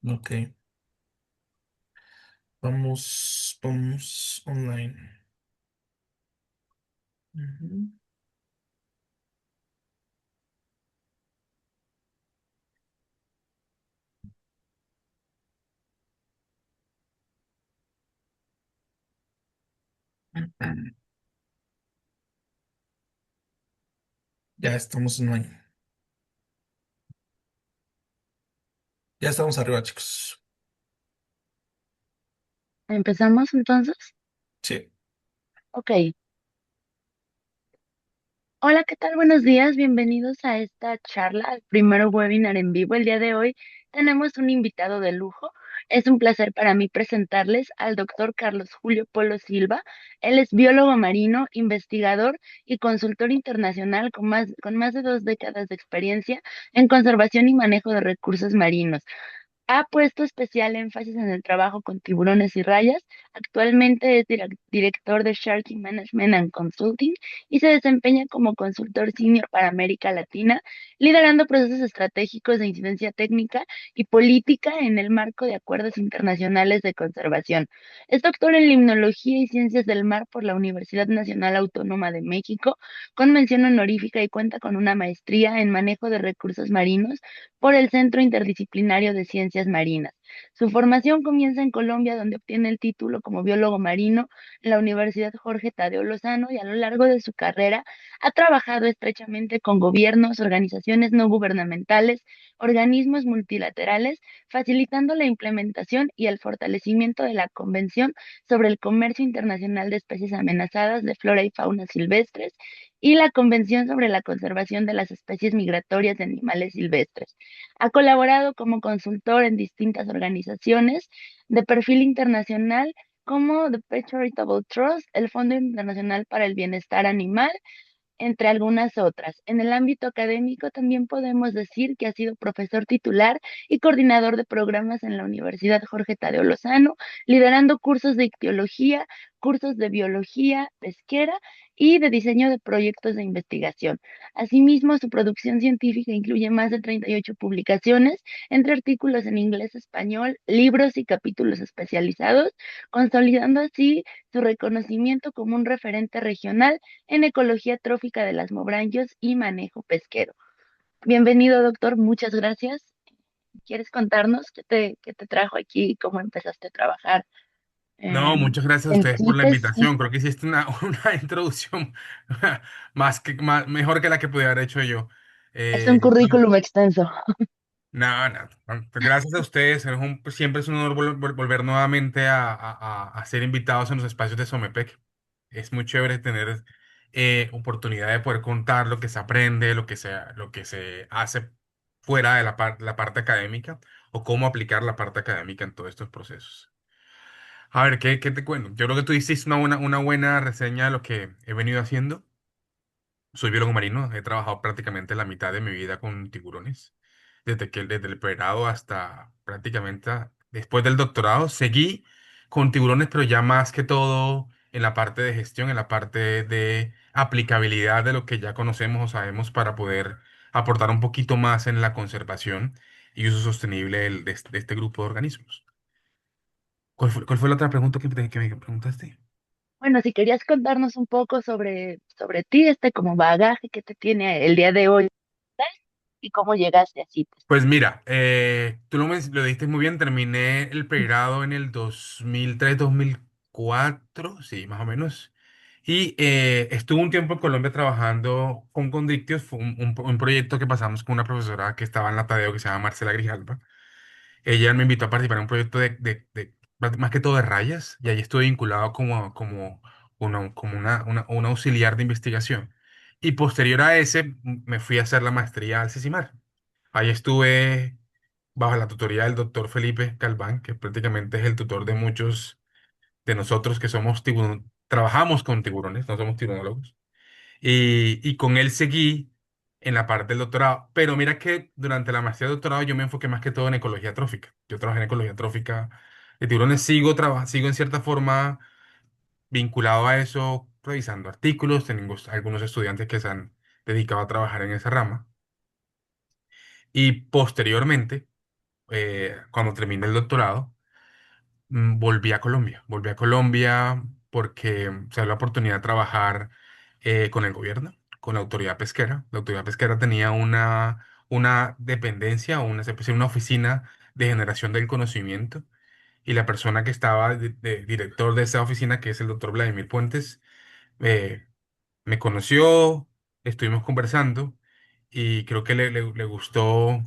Ok, vamos online. Ujú. Ya estamos online. Ya estamos arriba, chicos. ¿Empezamos entonces? Sí. Ok. Hola, ¿qué tal? Buenos días. Bienvenidos a esta charla, el primer webinar en vivo. El día de hoy tenemos un invitado de lujo. Es un placer para mí presentarles al doctor Carlos Julio Polo Silva. Él es biólogo marino, investigador y consultor internacional con más de 2 décadas de experiencia en conservación y manejo de recursos marinos. Ha puesto especial énfasis en el trabajo con tiburones y rayas. Actualmente es director de Sharking Management and Consulting y se desempeña como consultor senior para América Latina, liderando procesos estratégicos de incidencia técnica y política en el marco de acuerdos internacionales de conservación. Es doctor en limnología y ciencias del mar por la Universidad Nacional Autónoma de México, con mención honorífica, y cuenta con una maestría en manejo de recursos marinos por el Centro Interdisciplinario de Ciencias Marinas. Su formación comienza en Colombia, donde obtiene el título como biólogo marino en la Universidad Jorge Tadeo Lozano, y a lo largo de su carrera ha trabajado estrechamente con gobiernos, organizaciones no gubernamentales, organismos multilaterales, facilitando la implementación y el fortalecimiento de la Convención sobre el Comercio Internacional de Especies Amenazadas de Flora y Fauna Silvestres y la Convención sobre la Conservación de las Especies Migratorias de Animales Silvestres. Ha colaborado como consultor en distintas organizaciones de perfil internacional como The Pet Charitable Trust, el Fondo Internacional para el Bienestar Animal, entre algunas otras. En el ámbito académico también podemos decir que ha sido profesor titular y coordinador de programas en la Universidad Jorge Tadeo Lozano, liderando cursos de ictiología, cursos de biología pesquera y de diseño de proyectos de investigación. Asimismo, su producción científica incluye más de 38 publicaciones, entre artículos en inglés, español, libros y capítulos especializados, consolidando así su reconocimiento como un referente regional en ecología trófica de las Mobranyos y manejo pesquero. Bienvenido, doctor, muchas gracias. ¿Quieres contarnos qué te trajo aquí, cómo empezaste a trabajar No, en, muchas gracias a en ustedes por la CITES? invitación. Creo que hiciste una introducción mejor que la que pudiera haber hecho yo. Es un No, currículum extenso. no, no. Pues gracias a ustedes. Siempre es un honor volver nuevamente a ser invitados en los espacios de Somepec. Es muy chévere tener oportunidad de poder contar lo que se aprende, lo que se hace fuera de la parte académica o cómo aplicar la parte académica en todos estos procesos. A ver, ¿qué te cuento? Yo creo que tú hiciste una buena reseña de lo que he venido haciendo. Soy biólogo marino, he trabajado prácticamente la mitad de mi vida con tiburones, desde el pregrado hasta prácticamente después del doctorado. Seguí con tiburones, pero ya más que todo en la parte de gestión, en la parte de aplicabilidad de lo que ya conocemos o sabemos para poder aportar un poquito más en la conservación y uso sostenible de este grupo de organismos. ¿Cuál fue la otra pregunta que me preguntaste? Bueno, si querías contarnos un poco sobre ti, como bagaje que te tiene el día de hoy y cómo llegaste a CITES. Pues mira, tú lo diste muy bien, terminé el pregrado en el 2003-2004, sí, más o menos. Y estuve un tiempo en Colombia trabajando con Condictios, fue un proyecto que pasamos con una profesora que estaba en la Tadeo que se llama Marcela Grijalva. Ella me invitó a participar en un proyecto más que todo de rayas, y ahí estuve vinculado como un auxiliar de investigación. Y posterior a ese, me fui a hacer la maestría al CECIMAR. Ahí estuve bajo la tutoría del doctor Felipe Galván, que prácticamente es el tutor de muchos de nosotros que trabajamos con tiburones, no somos tiburonólogos. Y con él seguí en la parte del doctorado. Pero mira que durante la maestría de doctorado yo me enfoqué más que todo en ecología trófica. Yo trabajé en ecología trófica de tiburones, sigo en cierta forma vinculado a eso, revisando artículos. Tengo algunos estudiantes que se han dedicado a trabajar en esa rama. Y posteriormente cuando terminé el doctorado, volví a Colombia porque se dio la oportunidad de trabajar con el gobierno, con la autoridad pesquera. La autoridad pesquera tenía una dependencia, se puede decir, una oficina de generación del conocimiento, y la persona que estaba de director de esa oficina, que es el doctor Vladimir Puentes, eh, me conoció, estuvimos conversando y creo que le gustó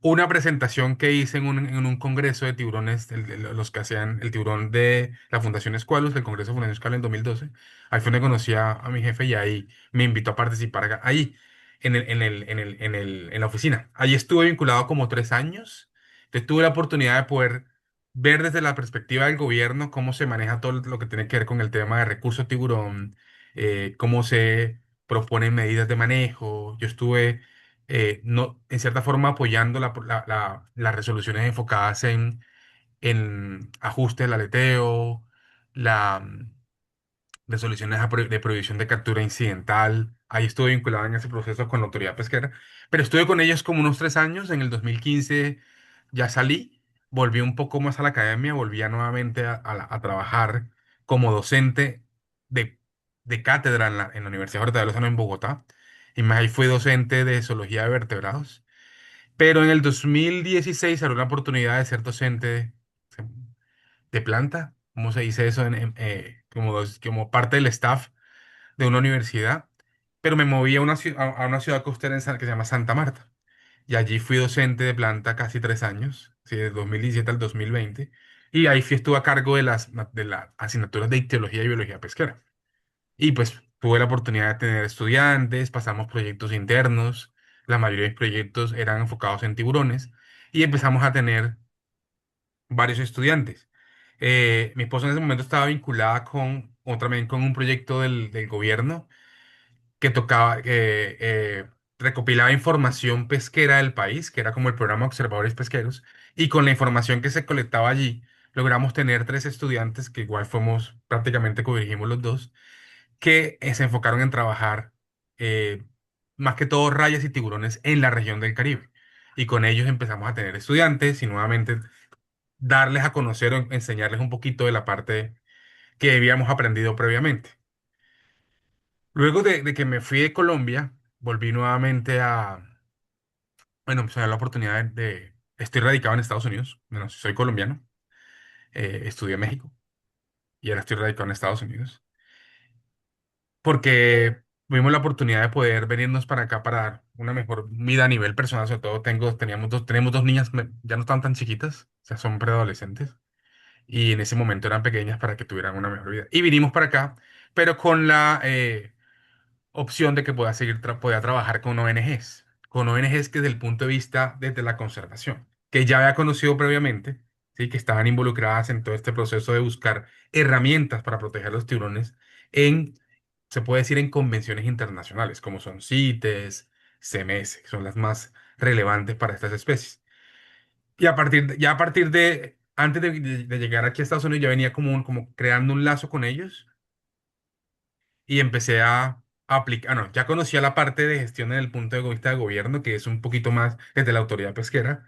una presentación que hice en un congreso de tiburones, los que hacían el tiburón de la Fundación Escualos, del Congreso de Fundación Escualos en 2012. Ahí fue donde conocí a mi jefe y ahí me invitó a participar ahí, en la oficina. Allí estuve vinculado como 3 años. Entonces tuve la oportunidad de poder ver desde la perspectiva del gobierno cómo se maneja todo lo que tiene que ver con el tema de recursos tiburón, cómo se proponen medidas de manejo. Yo estuve no, en cierta forma apoyando las resoluciones enfocadas en ajuste del aleteo, la resoluciones de prohibición de captura incidental. Ahí estuve vinculado en ese proceso con la autoridad pesquera, pero estuve con ellos como unos 3 años. En el 2015 ya salí, volví un poco más a la academia, volví nuevamente a trabajar como docente de, de cátedra en la Universidad Jorge de Lozano en Bogotá. Y más ahí fui docente de zoología de vertebrados. Pero en el 2016 salió la oportunidad de ser docente de planta, ¿cómo se dice eso? Como parte del staff de una universidad. Pero me moví a una ciudad costera que se llama Santa Marta. Y allí fui docente de planta casi 3 años, sí, de 2017 al 2020. Y ahí estuve a cargo de las asignaturas de ictiología y biología pesquera. Y pues tuve la oportunidad de tener estudiantes, pasamos proyectos internos, la mayoría de mis proyectos eran enfocados en tiburones y empezamos a tener varios estudiantes. Mi esposa en ese momento estaba vinculada también con un proyecto del gobierno que recopilaba información pesquera del país, que era como el programa Observadores Pesqueros, y con la información que se colectaba allí, logramos tener 3 estudiantes, que igual fuimos, prácticamente codirigimos los dos, que se enfocaron en trabajar eh, más que todo rayas y tiburones en la región del Caribe. Y con ellos empezamos a tener estudiantes y nuevamente darles a conocer o enseñarles un poquito de la parte que habíamos aprendido previamente. Luego de que me fui de Colombia, volví nuevamente bueno, pues a la oportunidad estoy radicado en Estados Unidos. Bueno, soy colombiano, estudié en México y ahora estoy radicado en Estados Unidos, porque tuvimos la oportunidad de poder venirnos para acá para dar una mejor vida a nivel personal. Sobre todo tenemos dos niñas, ya no están tan chiquitas, o sea, son preadolescentes, y en ese momento eran pequeñas para que tuvieran una mejor vida. Y vinimos para acá, pero con la opción de que pueda trabajar con ONGs que desde el punto de vista desde la conservación, que ya había conocido previamente, ¿sí? Que estaban involucradas en todo este proceso de buscar herramientas para proteger los tiburones se puede decir, en convenciones internacionales, como son CITES, CMS, que son las más relevantes para estas especies. Y ya a partir antes de llegar aquí a Estados Unidos, ya venía como creando un lazo con ellos y empecé a aplicar, no, ya conocía la parte de gestión en el punto de vista de gobierno, que es un poquito más desde la autoridad pesquera,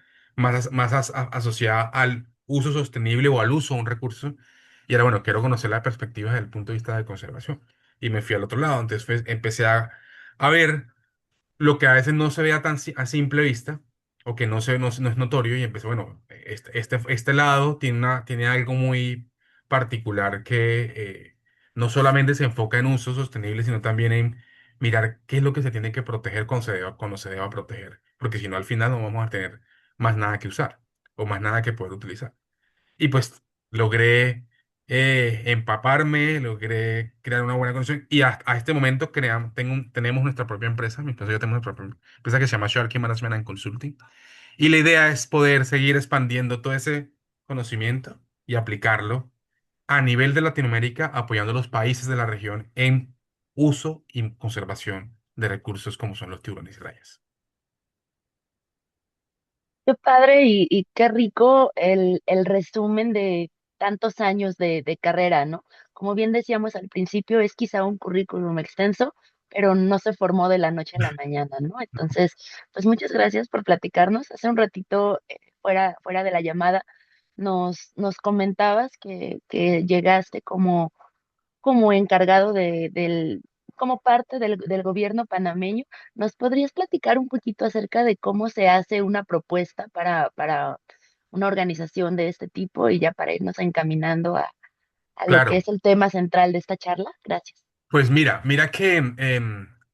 asociada al uso sostenible o al uso de un recurso. Y era bueno, quiero conocer la perspectiva desde el punto de vista de conservación. Y me fui al otro lado. Entonces empecé a ver lo que a veces no se vea a simple vista o que no es notorio, y empecé, bueno, este lado tiene algo muy particular que no solamente se enfoca en uso sostenible, sino también en mirar qué es lo que se tiene que proteger cuando se deba proteger, porque si no, al final no vamos a tener más nada que usar o más nada que poder utilizar. Y pues logré empaparme, logré crear una buena conexión y a este momento tenemos nuestra propia empresa, mi esposo y yo tenemos nuestra propia empresa que se llama Sharky Management and Consulting. Y la idea es poder seguir expandiendo todo ese conocimiento y aplicarlo a nivel de Latinoamérica, apoyando a los países de la región en uso y conservación de recursos como son los tiburones y rayas. Qué padre y qué rico el resumen de tantos años de carrera, ¿no? Como bien decíamos al principio, es quizá un currículum extenso, pero no se formó de la noche a la mañana, ¿no? Entonces, pues muchas gracias por platicarnos. Hace un ratito fuera de la llamada, nos comentabas que llegaste como encargado como parte del gobierno panameño. ¿Nos podrías platicar un poquito acerca de cómo se hace una propuesta para una organización de este tipo y ya para irnos encaminando a lo que Claro. es el tema central de esta charla? Gracias. Pues mira que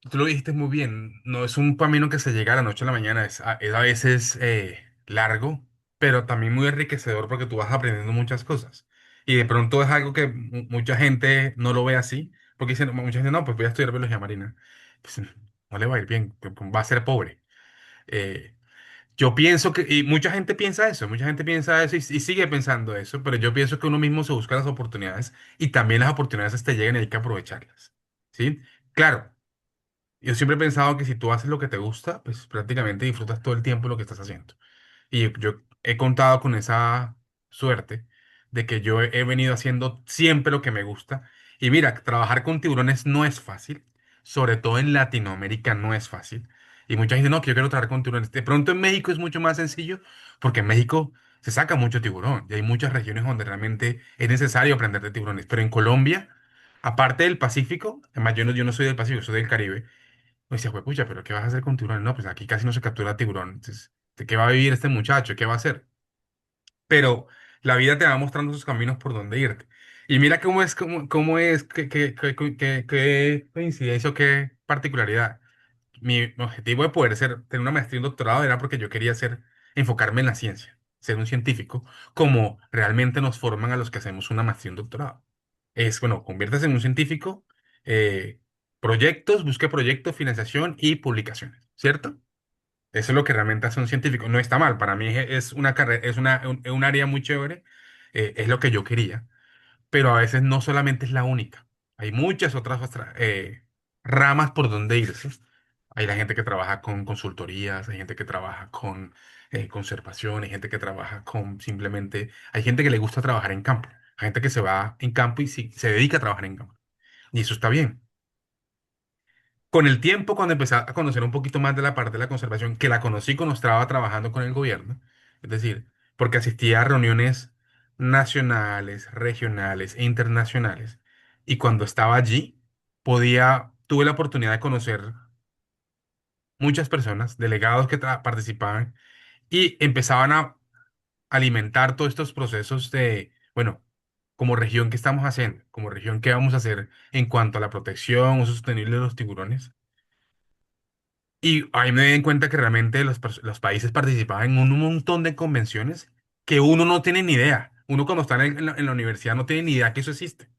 tú lo dijiste muy bien, no es un camino que se llega a la noche a la mañana, es a veces largo, pero también muy enriquecedor porque tú vas aprendiendo muchas cosas. Y de pronto es algo que mucha gente no lo ve así, porque dicen, mucha gente no, pues voy a estudiar biología marina. Pues no le va a ir bien, pues, va a ser pobre. Eh, yo pienso que, y mucha gente piensa eso y sigue pensando eso, pero yo pienso que uno mismo se busca las oportunidades y también las oportunidades te llegan y hay que aprovecharlas. ¿Sí? Claro, yo siempre he pensado que si tú haces lo que te gusta, pues prácticamente disfrutas todo el tiempo lo que estás haciendo. Y yo he contado con esa suerte de que yo he venido haciendo siempre lo que me gusta. Y mira, trabajar con tiburones no es fácil, sobre todo en Latinoamérica no es fácil. Y mucha gente no, que yo quiero trabajar con tiburones. De pronto en México es mucho más sencillo porque en México se saca mucho tiburón y hay muchas regiones donde realmente es necesario aprender de tiburones. Pero en Colombia, aparte del Pacífico, además yo no soy del Pacífico, soy del Caribe. Me decía, pucha, pero ¿qué vas a hacer con tiburones? No, pues aquí casi no se captura tiburón. Entonces, ¿de qué va a vivir este muchacho? ¿Qué va a hacer? Pero la vida te va mostrando sus caminos por dónde irte. Y mira cómo es, qué coincidencia o qué particularidad. Mi objetivo de poder tener una maestría y un doctorado era porque yo quería enfocarme en la ciencia, ser un científico, como realmente nos forman a los que hacemos una maestría y un doctorado. Es, bueno, conviértase en un científico, eh, busque proyectos, financiación y publicaciones, ¿cierto? Eso es lo que realmente hace un científico. No está mal, para mí es una carrera, un área muy chévere, es lo que yo quería, pero a veces no solamente es la única. Hay muchas otras ramas por donde irse. Hay la gente que trabaja con consultorías, hay gente que trabaja con conservación, hay gente que trabaja con simplemente, hay gente que le gusta trabajar en campo, hay gente que se va en campo y se dedica a trabajar en campo. Y eso está bien. Con el tiempo, cuando empecé a conocer un poquito más de la parte de la conservación, que la conocí cuando estaba trabajando con el gobierno, es decir, porque asistía a reuniones nacionales, regionales e internacionales, y cuando estaba allí, tuve la oportunidad de conocer muchas personas, delegados que participaban, y empezaban a alimentar todos estos procesos de, bueno, como región, ¿qué estamos haciendo? Como región, ¿qué vamos a hacer en cuanto a la protección o sostenible de los tiburones? Y ahí me di cuenta que realmente los países participaban en un montón de convenciones que uno no tiene ni idea. Uno cuando está en la universidad no tiene ni idea que eso existe,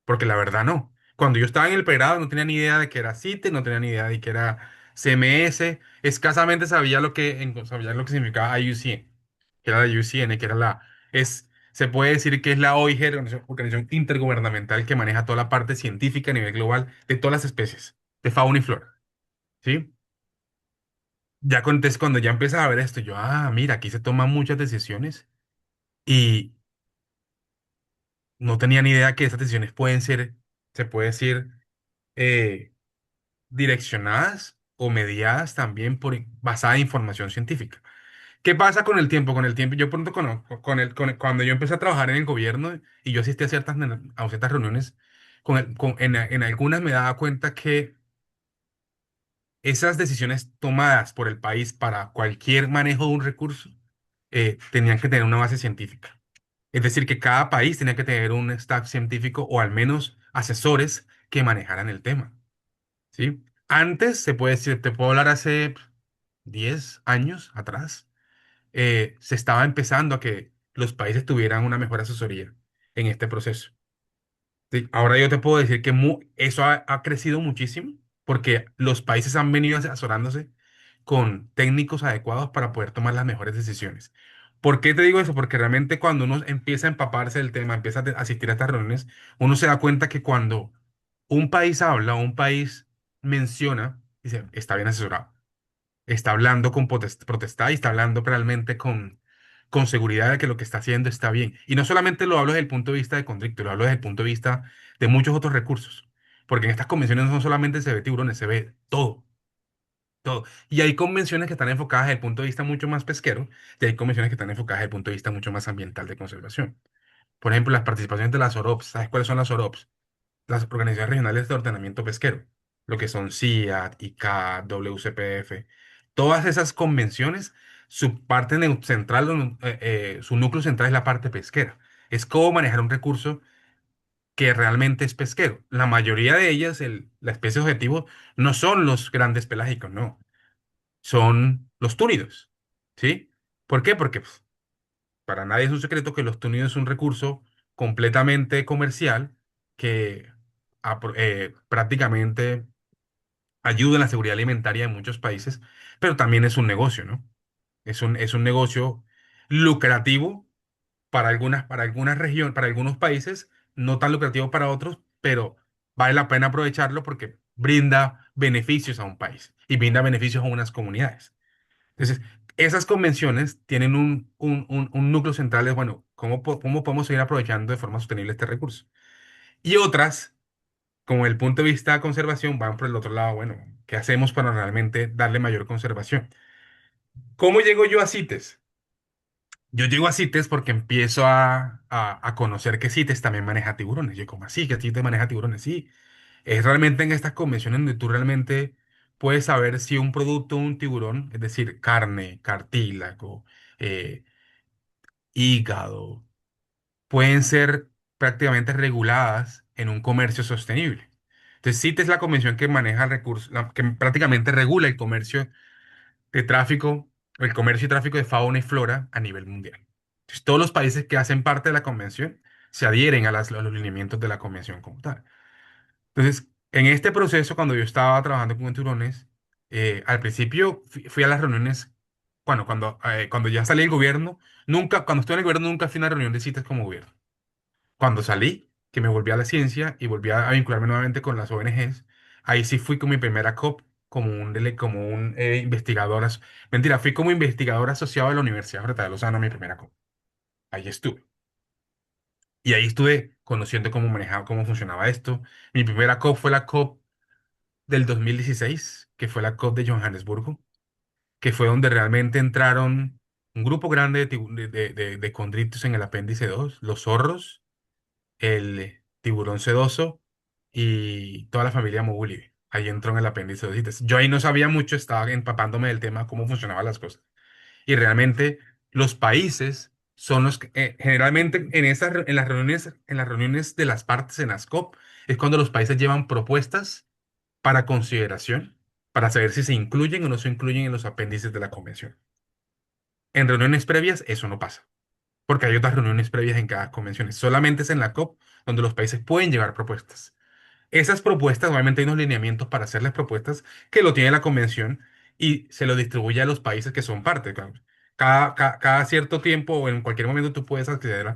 porque la verdad no. Cuando yo estaba en el pregrado no tenía ni idea de que era CITES, no tenía ni idea de que era CMS, escasamente sabía lo que significaba IUCN, que era la IUCN, que era se puede decir que es la OIG, Organización Intergubernamental que maneja toda la parte científica a nivel global de todas las especies, de fauna y flora, ¿sí? Ya contés cuando ya empiezas a ver esto, yo, mira, aquí se toman muchas decisiones y no tenía ni idea que esas decisiones pueden ser, se puede decir, eh, direccionadas o mediadas también basada en información científica. ¿Qué pasa con el tiempo? Con el tiempo, yo pronto cuando yo empecé a trabajar en el gobierno y yo asistí a ciertas reuniones, en algunas me daba cuenta que esas decisiones tomadas por el país para cualquier manejo de un recurso tenían que tener una base científica. Es decir, que cada país tenía que tener un staff científico o al menos asesores que manejaran el tema, ¿sí? Antes, se puede decir, te puedo hablar hace 10 años atrás, se estaba empezando a que los países tuvieran una mejor asesoría en este proceso. Sí, ahora yo te puedo decir que eso ha crecido muchísimo porque los países han venido asesorándose con técnicos adecuados para poder tomar las mejores decisiones. ¿Por qué te digo eso? Porque realmente cuando uno empieza a empaparse del tema, empieza a asistir a estas reuniones, uno se da cuenta que cuando un país habla o un país menciona, dice, está bien asesorado, está hablando con potestad y está hablando realmente con seguridad de que lo que está haciendo está bien. Y no solamente lo hablo desde el punto de vista de Constrictor, lo hablo desde el punto de vista de muchos otros recursos. Porque en estas convenciones no solamente se ve tiburones, se ve todo. todo. Y hay convenciones que están enfocadas desde el punto de vista mucho más pesquero, y hay convenciones que están enfocadas desde el punto de vista mucho más ambiental de conservación. Por ejemplo, las participaciones de las OROPS. ¿Sabes cuáles son las OROPS? Las organizaciones regionales de ordenamiento pesquero, lo que son CIAT, ICAT, WCPF. Todas esas convenciones, su parte central, su núcleo central es la parte pesquera. Es cómo manejar un recurso que realmente es pesquero. La mayoría de ellas, la especie objetivo, no son los grandes pelágicos, no, son los túnidos, ¿sí? ¿Por qué? Porque pues, para nadie es un secreto que los túnidos es un recurso completamente comercial que prácticamente ayuda en la seguridad alimentaria de muchos países, pero también es un negocio, ¿no? Es un negocio lucrativo para algunas regiones, para algunos países, no tan lucrativo para otros, pero vale la pena aprovecharlo porque brinda beneficios a un país y brinda beneficios a unas comunidades. Entonces, esas convenciones tienen un núcleo central de, bueno, ¿cómo podemos seguir aprovechando de forma sostenible este recurso? Y otras, como el punto de vista de conservación, van por el otro lado, bueno, ¿qué hacemos para realmente darle mayor conservación? ¿Cómo llego yo a CITES? Yo llego a CITES porque empiezo a conocer que CITES también maneja tiburones. Yo, como así? ¿Que CITES maneja tiburones? Sí, es realmente en estas convenciones donde tú realmente puedes saber si un producto, un tiburón, es decir, carne, cartílago, eh, hígado, pueden ser prácticamente reguladas en un comercio sostenible. Entonces, CITES es la convención que maneja recursos, que prácticamente regula el comercio de tráfico, el comercio y tráfico de fauna y flora a nivel mundial. Entonces, todos los países que hacen parte de la convención se adhieren a los lineamientos de la convención como tal. Entonces, en este proceso, cuando yo estaba trabajando con tiburones, al principio fui a las reuniones, bueno, cuando ya salí del gobierno, cuando estuve en el gobierno, nunca fui a una reunión de citas como gobierno. Cuando salí, que me volví a la ciencia y volví a vincularme nuevamente con las ONGs, ahí sí fui con mi primera COP como un investigador. Mentira, fui como investigador asociado de la Universidad Jorge de Lozano, mi primera COP. Ahí estuve. Y ahí estuve conociendo cómo manejaba, cómo funcionaba esto. Mi primera COP fue la COP del 2016, que fue la COP de Johannesburgo, que fue donde realmente entraron un grupo grande de condritos en el apéndice 2, los zorros, el tiburón sedoso y toda la familia Moguli. Ahí entró en el apéndice 2. Yo ahí no sabía mucho, estaba empapándome del tema, cómo funcionaban las cosas. Y realmente los países son los que, generalmente en las reuniones de las partes en ASCOP, es cuando los países llevan propuestas para consideración, para saber si se incluyen o no se incluyen en los apéndices de la convención. En reuniones previas eso no pasa, porque hay otras reuniones previas en cada convención. Solamente es en la COP donde los países pueden llevar propuestas. Esas propuestas, obviamente hay unos lineamientos para hacer las propuestas que lo tiene la convención y se lo distribuye a los países que son parte. Claro. Cada cierto tiempo o en cualquier momento tú puedes acceder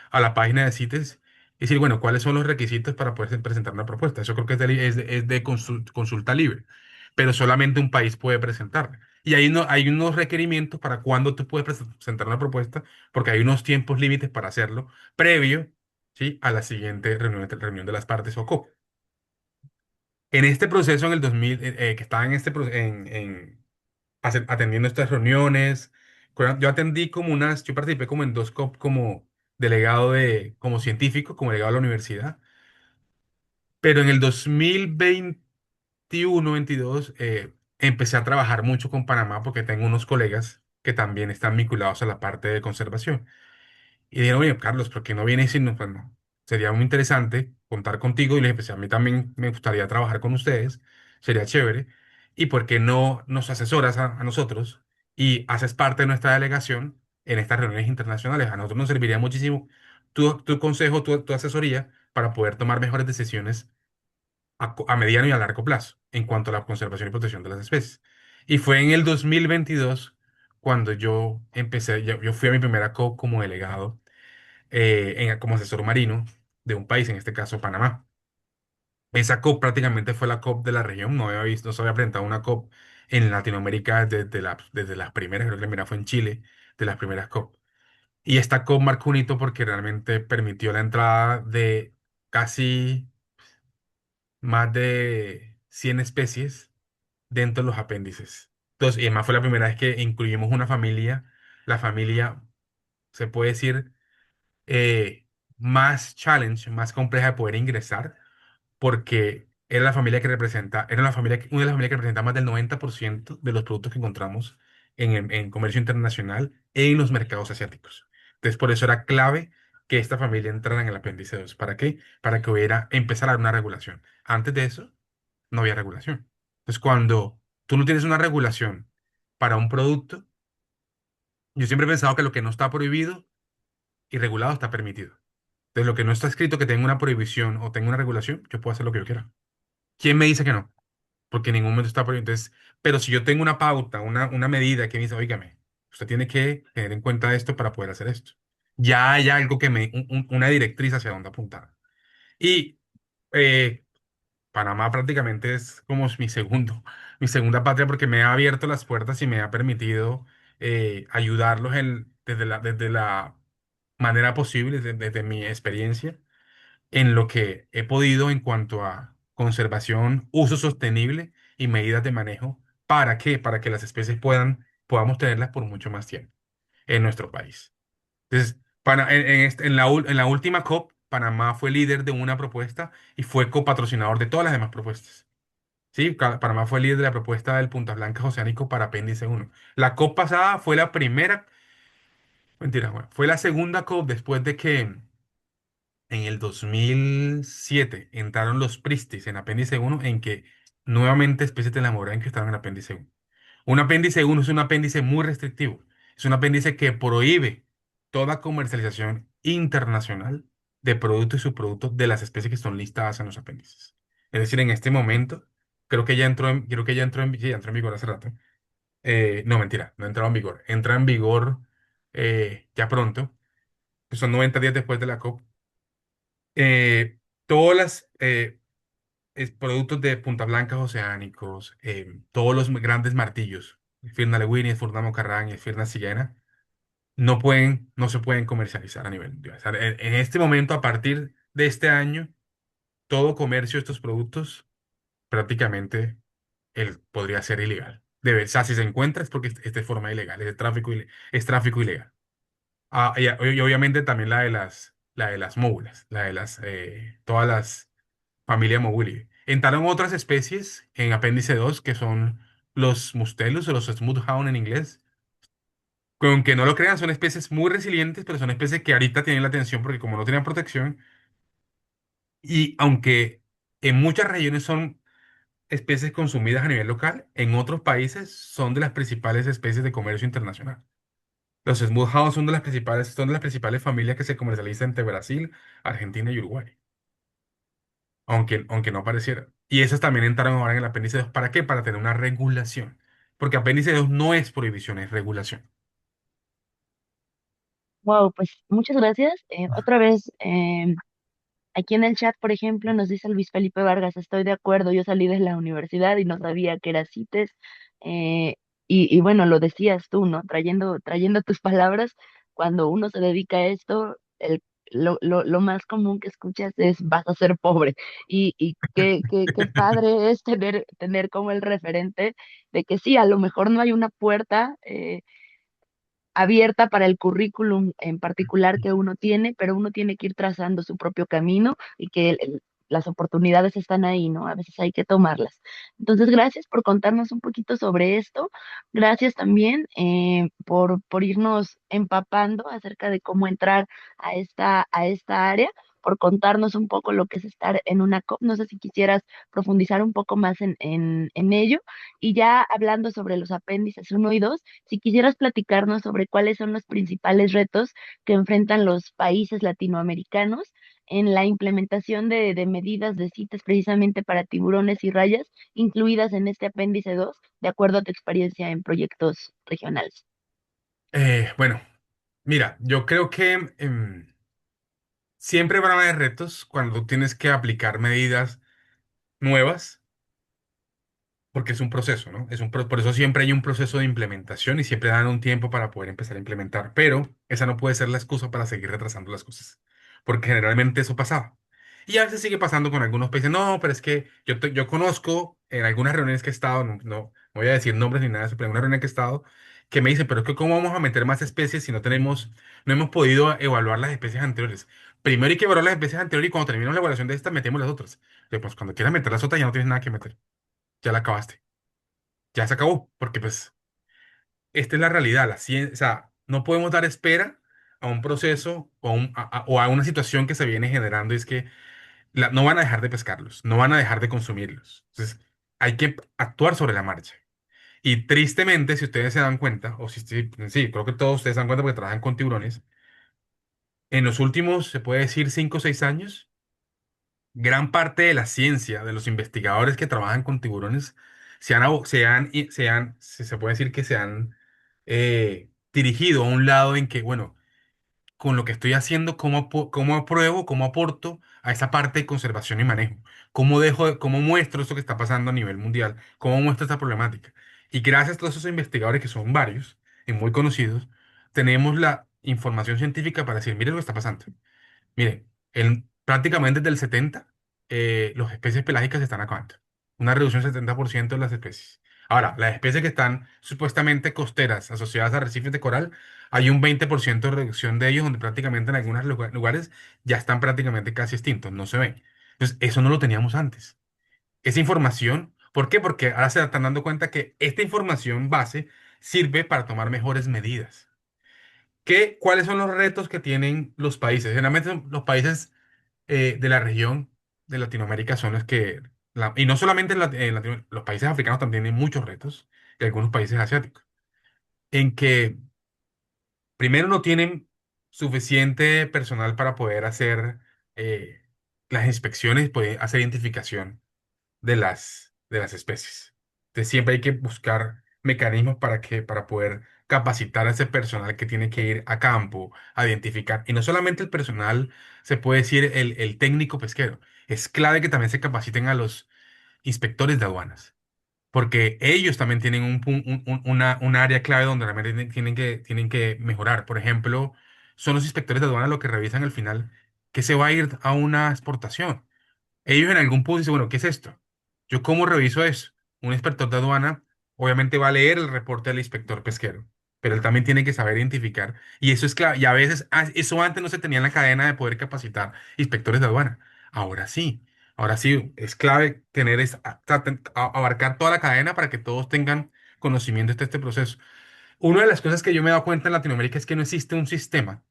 a la página de CITES y decir, bueno, ¿cuáles son los requisitos para poder presentar una propuesta? Eso creo que es de consulta libre, pero solamente un país puede presentarla. Y hay unos requerimientos para cuándo tú puedes presentar una propuesta, porque hay unos tiempos límites para hacerlo previo, ¿sí?, a la siguiente reunión de las partes o COP. En este proceso, en el 2000, que estaba en este atendiendo estas reuniones, yo atendí yo participé como en dos COP como como científico, como delegado de la universidad, pero en el 2021-22 empecé a trabajar mucho con Panamá porque tengo unos colegas que también están vinculados a la parte de conservación. Y dijeron, oye, Carlos, ¿por qué no vienes y pues, no, sería muy interesante contar contigo? Y les dije, pues a mí también me gustaría trabajar con ustedes, sería chévere. ¿Y por qué no nos asesoras a nosotros y haces parte de nuestra delegación en estas reuniones internacionales? A nosotros nos serviría muchísimo tu consejo, tu asesoría para poder tomar mejores decisiones a mediano y a largo plazo en cuanto a la conservación y protección de las especies. Y fue en el 2022 cuando yo empecé, yo fui a mi primera COP como delegado como asesor marino de un país, en este caso Panamá. Esa COP prácticamente fue la COP de la región, no se había presentado una COP en Latinoamérica desde las primeras, creo que la primera fue en Chile, de las primeras COP. Y esta COP marcó un hito porque realmente permitió la entrada de casi más de 100 especies dentro de los apéndices. Entonces, y además fue la primera vez que incluimos una familia, la familia, se puede decir, eh, más challenge, más compleja de poder ingresar, porque era la familia que representa, era la familia, una de las familias que representa más del 90% de los productos que encontramos en comercio internacional en los mercados asiáticos. Entonces, por eso era clave que esta familia entrara en el apéndice 2. ¿Para qué? Para que hubiera, empezar a haber una regulación. Antes de eso, no había regulación. Entonces, cuando tú no tienes una regulación para un producto, yo siempre he pensado que lo que no está prohibido y regulado está permitido. Entonces, lo que no está escrito que tenga una prohibición o tenga una regulación, yo puedo hacer lo que yo quiera. ¿Quién me dice que no? Porque en ningún momento está prohibido. Entonces, pero si yo tengo una pauta, una medida que me dice, óigame, usted tiene que tener en cuenta esto para poder hacer esto. Ya hay algo que me, una directriz hacia dónde apuntar. Y eh, Panamá prácticamente es como mi segunda patria porque me ha abierto las puertas y me ha permitido ayudarlos desde la manera posible, desde mi experiencia en lo que he podido en cuanto a conservación, uso sostenible y medidas de manejo. ¿Para qué? Para que las especies podamos tenerlas por mucho más tiempo en nuestro país. Entonces, en la última COP, Panamá fue líder de una propuesta y fue copatrocinador de todas las demás propuestas. Sí, Panamá fue líder de la propuesta del Puntas Blancas Oceánico para Apéndice 1. La COP pasada fue la primera, mentira, bueno, fue la segunda COP después de que en el 2007 entraron los Pristis en apéndice 1 en que nuevamente especies de la morena que estaban en apéndice 1. Un apéndice 1 es un apéndice muy restrictivo. Es un apéndice que prohíbe toda comercialización internacional de productos y subproductos de las especies que son listadas en los apéndices. Es decir, en este momento, creo que ya entró en vigor hace rato. No, mentira, no ha entrado en vigor. Entra en vigor ya pronto, que son 90 días después de la COP. Todas las productos de Punta Blancas oceánicos, todos los grandes martillos, Firna Lewini, Furnamo Mocarrán y Firna Sillena, no se pueden comercializar a nivel mundial. O sea, en este momento, a partir de este año, todo comercio de estos productos prácticamente podría ser ilegal. O sea, si se encuentra es porque es de forma ilegal, es de tráfico, es tráfico ilegal. Y obviamente también la de las móviles, todas las familias móviles. Entraron otras especies en apéndice 2 que son los mustelus o los smoothhound en inglés. Que aunque no lo crean, son especies muy resilientes, pero son especies que ahorita tienen la atención porque como no tienen protección, y aunque en muchas regiones son especies consumidas a nivel local, en otros países son de las principales especies de comercio internacional. Los Smoothhounds son de las principales familias que se comercializan entre Brasil, Argentina y Uruguay, aunque no pareciera. Y esas también entraron ahora en el apéndice 2. ¿Para qué? Para tener una regulación. Porque apéndice 2 no es prohibición, es regulación. Wow, pues muchas gracias. Otra vez, aquí en el chat, por ejemplo, nos dice Luis Felipe Vargas, estoy de acuerdo, yo salí de la universidad y no sabía que era CITES. eh, y bueno, lo decías tú, ¿no? Trayendo tus palabras, cuando uno se dedica a esto, lo más común que escuchas es vas a ser pobre. Y qué padre es tener como el referente de que sí, a lo mejor no hay una puerta. Abierta para el currículum en particular que uno tiene, pero uno tiene que ir trazando su propio camino y que las oportunidades están ahí, ¿no? A veces hay que tomarlas. Entonces, gracias por contarnos un poquito sobre esto. Gracias también por irnos empapando acerca de cómo entrar a esta área, por contarnos un poco lo que es estar en una COP. No sé si quisieras profundizar un poco más en ello. Y ya hablando sobre los apéndices uno y 2, si quisieras platicarnos sobre cuáles son los principales retos que enfrentan los países latinoamericanos en la implementación de medidas de CITES precisamente para tiburones y rayas, incluidas en este apéndice 2, de acuerdo a tu experiencia en proyectos regionales. Bueno, mira, yo creo que siempre van a haber retos cuando tienes que aplicar medidas nuevas, porque es un proceso, ¿no? Por eso siempre hay un proceso de implementación y siempre dan un tiempo para poder empezar a implementar, pero esa no puede ser la excusa para seguir retrasando las cosas, porque generalmente eso pasaba. Y a veces sigue pasando con algunos países, no, pero es que yo conozco en algunas reuniones que he estado, no voy a decir nombres ni nada de eso, pero en una reunión que he estado, que me dicen, pero es que ¿cómo vamos a meter más especies si no hemos podido evaluar las especies anteriores? Primero hay que evaluar las especies anteriores y cuando terminemos la evaluación de estas, metemos las otras. Pues cuando quieras meter las otras ya no tienes nada que meter, ya la acabaste, ya se acabó, porque pues esta es la realidad, la ciencia, o sea, no podemos dar espera a un proceso o a una situación que se viene generando, y es que no van a dejar de pescarlos, no van a dejar de consumirlos. Entonces, hay que actuar sobre la marcha. Y tristemente, si ustedes se dan cuenta, o si sí, creo que todos ustedes se dan cuenta porque trabajan con tiburones, en los últimos, se puede decir, 5 o 6 años, gran parte de la ciencia, de los investigadores que trabajan con tiburones, se puede decir que se han dirigido a un lado en que, bueno, con lo que estoy haciendo, cómo apruebo, cómo aporto a esa parte de conservación y manejo, cómo muestro esto que está pasando a nivel mundial, cómo muestro esta problemática. Y gracias a todos esos investigadores, que son varios y muy conocidos, tenemos la información científica para decir, mire lo que está pasando. Mire, prácticamente desde el 70, las especies pelágicas se están acabando. Una reducción del 70% de las especies. Ahora, las especies que están supuestamente costeras, asociadas a arrecifes de coral, hay un 20% de reducción de ellos, donde prácticamente en algunos lugares ya están prácticamente casi extintos, no se ven. Entonces, eso no lo teníamos antes. Esa información, ¿por qué? Porque ahora se están dando cuenta que esta información base sirve para tomar mejores medidas. ¿Cuáles son los retos que tienen los países? Generalmente los países de la región de Latinoamérica son los que, y no solamente los países africanos también tienen muchos retos, y algunos países asiáticos, en que primero no tienen suficiente personal para poder hacer eh, las inspecciones, poder hacer identificación de las especies. Entonces siempre hay que buscar mecanismos para poder capacitar a ese personal que tiene que ir a campo a identificar. Y no solamente el personal, se puede decir el técnico pesquero. Es clave que también se capaciten a los inspectores de aduanas, porque ellos también tienen un área clave donde realmente tienen que mejorar. Por ejemplo, son los inspectores de aduanas los que revisan al final que se va a ir a una exportación. Ellos en algún punto dicen, bueno, ¿qué es esto? ¿Yo cómo reviso eso? Un inspector de aduana obviamente va a leer el reporte del inspector pesquero, pero él también tiene que saber identificar. Y eso es clave. Y a veces, eso antes no se tenía en la cadena de poder capacitar inspectores de aduana. Ahora sí. Ahora sí, es clave abarcar toda la cadena para que todos tengan conocimiento de este proceso. Una de las cosas que yo me he dado cuenta en Latinoamérica es que no existe un sistema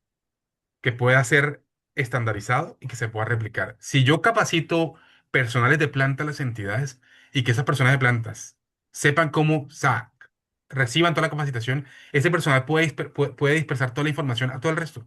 que pueda ser estandarizado y que se pueda replicar. Si yo capacito personales de planta a las entidades y que esas personas de plantas sepan cómo, o sea, reciban toda la capacitación, ese personal puede dispersar toda la información a todo el resto.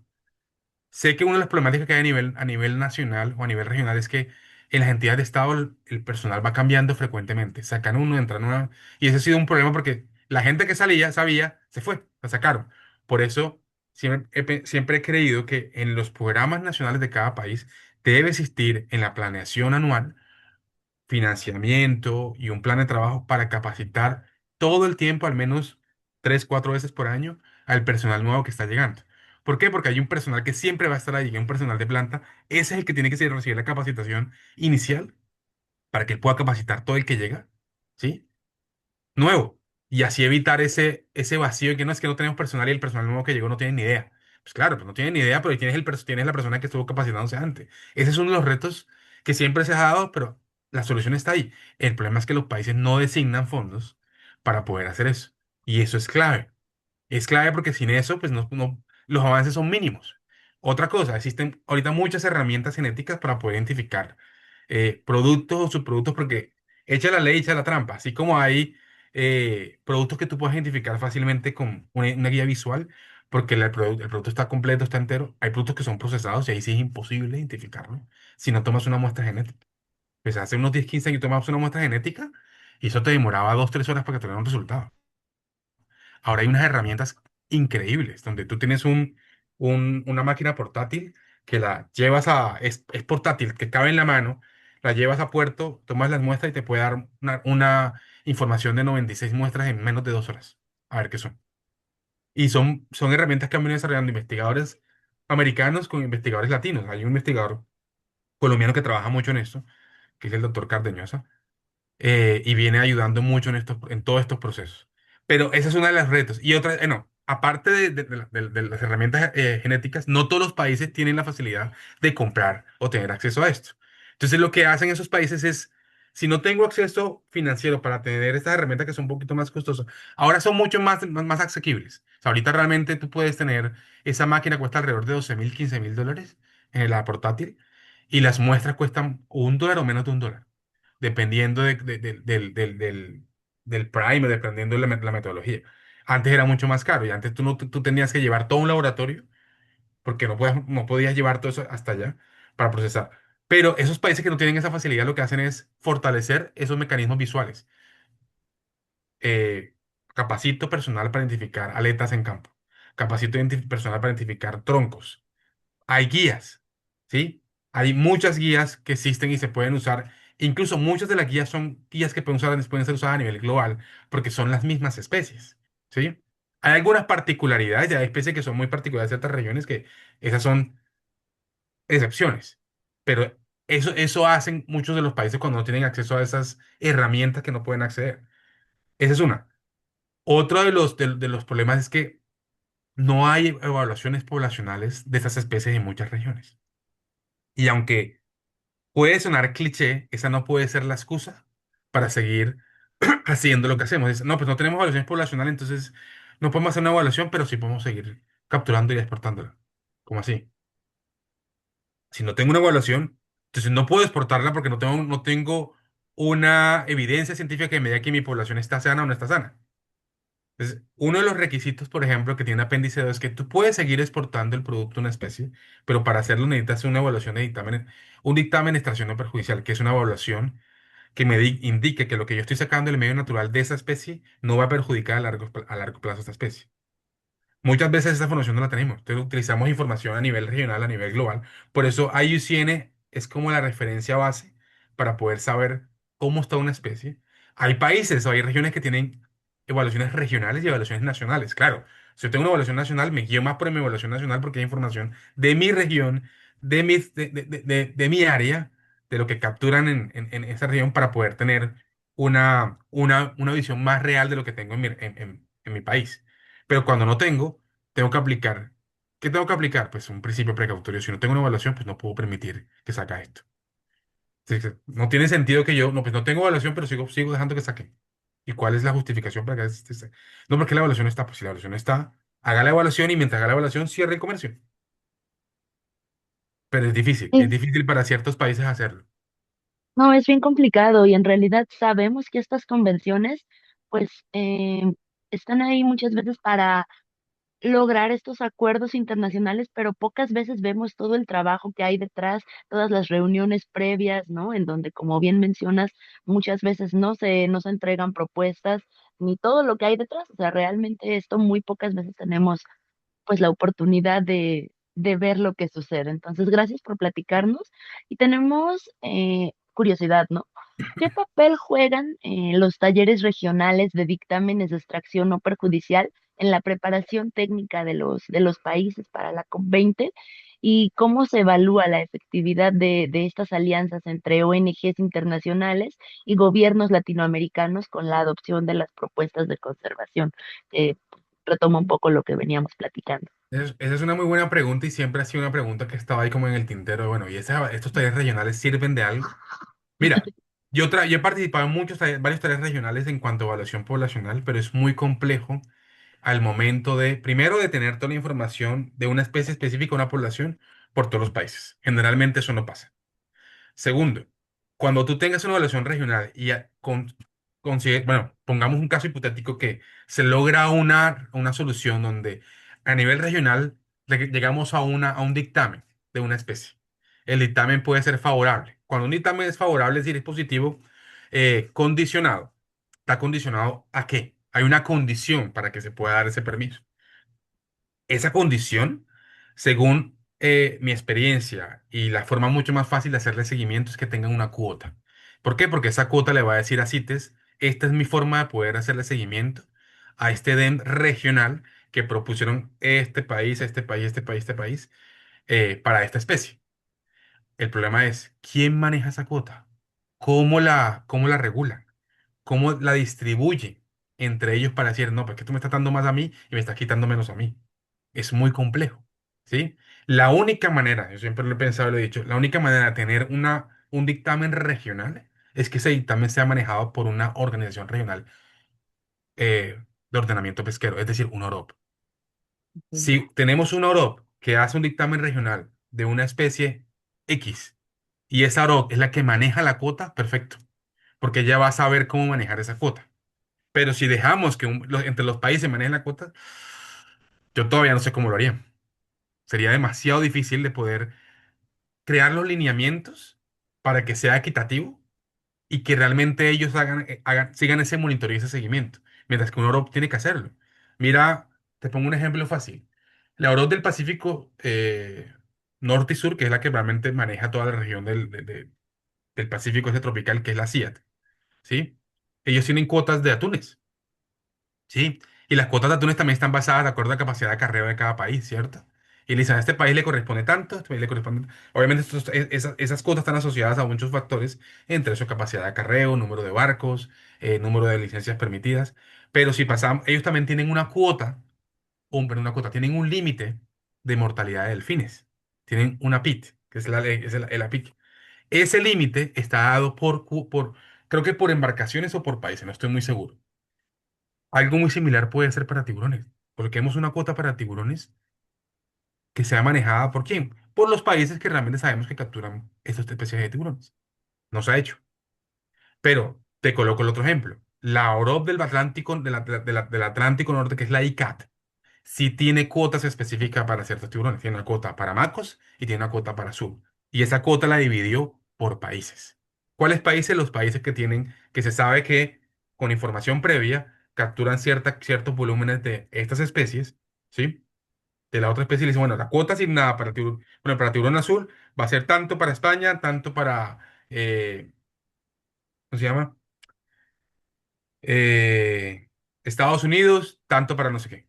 Sé que una de las problemáticas que hay a nivel nacional o a nivel regional es que en las entidades de Estado el personal va cambiando frecuentemente. Sacan uno, entran uno. Y ese ha sido un problema porque la gente que sabía, se fue, la sacaron. Por eso siempre he creído que en los programas nacionales de cada país debe existir en la planeación anual financiamiento y un plan de trabajo para capacitar todo el tiempo, al menos 3, 4 veces por año, al personal nuevo que está llegando. ¿Por qué? Porque hay un personal que siempre va a estar allí, un personal de planta. Ese es el que tiene que recibir la capacitación inicial para que él pueda capacitar todo el que llega, ¿sí? Nuevo. Y así evitar ese vacío de que no es que no tenemos personal y el personal nuevo que llegó no tiene ni idea. Pues claro, pues no tiene ni idea, pero tienes la persona que estuvo capacitándose antes. Ese es uno de los retos que siempre se ha dado, pero la solución está ahí. El problema es que los países no designan fondos para poder hacer eso. Y eso es clave. Es clave porque sin eso, pues los avances son mínimos. Otra cosa, existen ahorita muchas herramientas genéticas para poder identificar productos o subproductos, porque echa la ley, echa la trampa. Así como hay productos que tú puedes identificar fácilmente con una guía visual, porque el producto está completo, está entero. Hay productos que son procesados y ahí sí es imposible identificarlo si no tomas una muestra genética. Pues hace unos 10 15 años tomabas una muestra genética y eso te demoraba 2, 3 horas para que te diera un resultado. Ahora hay unas herramientas increíbles donde tú tienes una máquina portátil que la llevas es portátil, que cabe en la mano, la llevas a puerto, tomas las muestras y te puede dar una información de 96 muestras en menos de 2 horas. A ver qué son. Y son herramientas que han venido desarrollando investigadores americanos con investigadores latinos. Hay un investigador colombiano que trabaja mucho en esto, que es el doctor Cardeñosa. y viene ayudando mucho en todos estos procesos. Pero esa es una de las retos. Y otra, no, aparte de las herramientas genéticas, no todos los países tienen la facilidad de comprar o tener acceso a esto. Entonces, lo que hacen esos países es, si no tengo acceso financiero para tener estas herramientas que son un poquito más costosas, ahora son mucho más asequibles. O sea, ahorita realmente tú puedes tener, esa máquina cuesta alrededor de 12.000, $15.000 en la portátil, y las muestras cuestan $1 o menos de $1 dependiendo del primer, dependiendo de la metodología. Antes era mucho más caro y antes tú, no, tú tenías que llevar todo un laboratorio porque no podías llevar todo eso hasta allá para procesar. Pero esos países que no tienen esa facilidad lo que hacen es fortalecer esos mecanismos visuales. Eh, Capacito personal para identificar aletas en campo. Capacito personal para identificar troncos. Hay guías, ¿sí? Hay muchas guías que existen y se pueden usar. Incluso muchas de las guías son guías que pueden ser usadas a nivel global porque son las mismas especies, ¿sí? Hay algunas particularidades, ya hay especies que son muy particulares de ciertas regiones que esas son excepciones. Pero eso hacen muchos de los países cuando no tienen acceso a esas herramientas que no pueden acceder. Esa es una. Otro de los problemas es que no hay evaluaciones poblacionales de esas especies en muchas regiones. Y aunque puede sonar cliché, esa no puede ser la excusa para seguir haciendo lo que hacemos. No, pues no tenemos evaluación poblacional, entonces no podemos hacer una evaluación, pero sí podemos seguir capturando y exportándola. ¿Cómo así? Si no tengo una evaluación, entonces no puedo exportarla porque no tengo una evidencia científica que me diga que mi población está sana o no está sana. Entonces, uno de los requisitos, por ejemplo, que tiene apéndice 2 es que tú puedes seguir exportando el producto de una especie, pero para hacerlo necesitas una evaluación de dictamen, un dictamen de extracción no perjudicial, que es una evaluación que indique que lo que yo estoy sacando del medio natural de esa especie no va a perjudicar a largo plazo a esta especie. Muchas veces esa información no la tenemos. Entonces utilizamos información a nivel regional, a nivel global. Por eso IUCN es como la referencia base para poder saber cómo está una especie. Hay países o hay regiones que tienen evaluaciones regionales y evaluaciones nacionales. Claro, si yo tengo una evaluación nacional, me guío más por mi evaluación nacional porque hay información de mi región, de mi área, de lo que capturan en esa región para poder tener una visión más real de lo que tengo en mi país. Pero cuando no tengo que aplicar. ¿Qué tengo que aplicar? Pues un principio precautorio. Si no tengo una evaluación, pues no puedo permitir que saque esto. No tiene sentido que yo, no, pues no tengo evaluación, pero sigo dejando que saque. ¿Y cuál es la justificación para que no, porque la evaluación está, pues si la evaluación está, haga la evaluación y mientras haga la evaluación cierre el comercio. Pero es Sí, difícil para ciertos países hacerlo. no, es bien complicado y en realidad sabemos que estas convenciones, pues, están ahí muchas veces para lograr estos acuerdos internacionales, pero pocas veces vemos todo el trabajo que hay detrás, todas las reuniones previas, ¿no? En donde, como bien mencionas, muchas veces no se entregan propuestas ni todo lo que hay detrás. O sea, realmente esto muy pocas veces tenemos pues la oportunidad de ver lo que sucede. Entonces, gracias por platicarnos y tenemos curiosidad, ¿no? ¿Qué papel juegan los talleres regionales de dictámenes de extracción no perjudicial en la preparación técnica de los países para la COP20? ¿Y cómo se evalúa la efectividad de estas alianzas entre ONGs internacionales y gobiernos latinoamericanos con la adopción de las propuestas de conservación? Retoma un poco lo que veníamos platicando. Esa es una muy buena pregunta y siempre ha sido una pregunta que estaba ahí como en el tintero. Bueno, ¿y estos talleres regionales sirven de algo? Mira, yo he participado en varios tareas regionales en cuanto a evaluación poblacional, pero es muy complejo al momento de, primero, de tener toda la información de una especie específica, una población, por todos los países. Generalmente eso no pasa. Segundo, cuando tú tengas una evaluación regional y bueno, pongamos un caso hipotético que se logra una solución donde a nivel regional llegamos a un dictamen de una especie. El dictamen puede ser favorable. Cuando un dictamen es favorable, es decir, es positivo, condicionado. ¿Está condicionado a qué? Hay una condición para que se pueda dar ese permiso. Esa condición, según mi experiencia y la forma mucho más fácil de hacerle seguimiento es que tengan una cuota. ¿Por qué? Porque esa cuota le va a decir a CITES, esta es mi forma de poder hacerle seguimiento a este DEM regional que propusieron este país, para esta especie. El problema es, ¿quién maneja esa cuota? ¿Cómo la regulan? cómo la distribuye entre ellos para decir, no, porque tú me estás dando más a mí y me estás quitando menos a mí. Es muy complejo, ¿sí? La única manera, yo siempre lo he pensado y lo he dicho, la única manera de tener un dictamen regional es que ese dictamen sea manejado por una organización regional de ordenamiento pesquero, es decir, una OROP. Ok, Si tenemos una OROP que hace un dictamen regional de una especie X y esa OROP es la que maneja la cuota, perfecto, porque ya va a saber cómo manejar esa cuota. Pero si dejamos que entre los países manejen la cuota, yo todavía no sé cómo lo harían. Sería demasiado difícil de poder crear los lineamientos para que sea equitativo y que realmente ellos sigan ese monitoreo y ese seguimiento, mientras que un OROP tiene que hacerlo. Mira, te pongo un ejemplo fácil. La OROP del Pacífico Norte y Sur, que es la que realmente maneja toda la región del Pacífico este tropical, que es la CIAT, ¿sí? Ellos tienen cuotas de atunes. Sí, y las cuotas de atunes también están basadas de acuerdo a la capacidad de acarreo de cada país, ¿cierto? Y le dicen, a este país le corresponde tanto, a este país le corresponde. Obviamente, esas cuotas están asociadas a muchos factores, entre eso capacidad de acarreo, número de barcos, número de licencias permitidas. Pero si pasamos, ellos también tienen una cuota, perdón, una cuota, tienen un límite de mortalidad de delfines. Tienen una PIT, que es el APIC. Ese límite está dado creo que por embarcaciones o por países, no estoy muy seguro. Algo muy similar puede ser para tiburones. Coloquemos una cuota para tiburones que sea manejada ¿por quién? Por los países que realmente sabemos que capturan estas especies de tiburones. No se ha hecho. Pero te coloco el otro ejemplo. La OROP del Atlántico, del Atlántico Norte, que es la ICAT, sí tiene cuotas específicas para ciertos tiburones. Tiene una cuota para macos y tiene una cuota para sub. Y esa cuota la dividió por países. ¿Cuáles países? Los países que se sabe que con información previa capturan ciertos volúmenes de estas especies, ¿sí? De la otra especie, le dice, bueno, la cuota asignada para tiburón, bueno, para tiburón azul va a ser tanto para España, tanto para, ¿cómo se llama? Eh, Estados Unidos, tanto para no sé qué.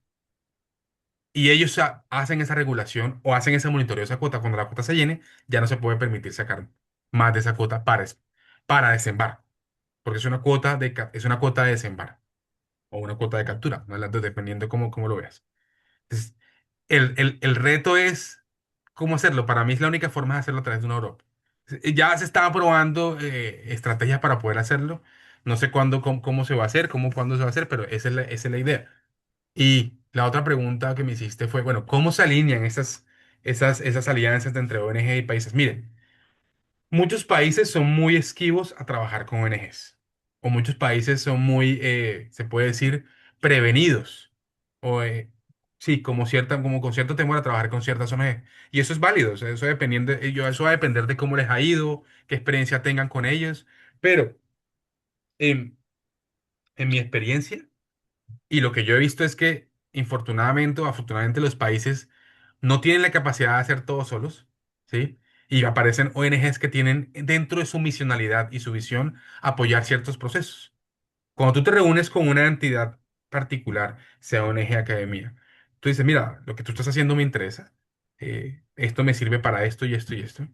Y ellos hacen esa regulación o hacen ese monitoreo de esa cuota. Cuando la cuota se llene, ya no se puede permitir sacar más de esa cuota para desembarco, porque es una cuota de desembarco o una cuota de captura, ¿no? Dependiendo cómo lo veas. Entonces, el reto es cómo hacerlo. Para mí es la única forma de hacerlo a través de una Europa. Ya se estaba probando estrategias para poder hacerlo. No sé cómo se va a hacer, cuándo se va a hacer, pero esa es la idea. Y la otra pregunta que me hiciste fue, bueno, ¿cómo se alinean esas alianzas entre ONG y países? Miren, muchos países son muy esquivos a trabajar con ONGs, o muchos países son muy, se puede decir, prevenidos, o sí, como con cierto temor a trabajar con ciertas ONGs. Y eso es válido, o sea, eso va a depender de cómo les ha ido, qué experiencia tengan con ellos, pero en, en mi experiencia, y lo que yo he visto es que, infortunadamente o afortunadamente, los países no tienen la capacidad de hacer todo solos, ¿sí? Y aparecen ONGs que tienen dentro de su misionalidad y su visión apoyar ciertos procesos. Cuando tú te reúnes con una entidad particular, sea ONG, academia, tú dices, mira, lo que tú estás haciendo me interesa, esto me sirve para esto y esto y esto.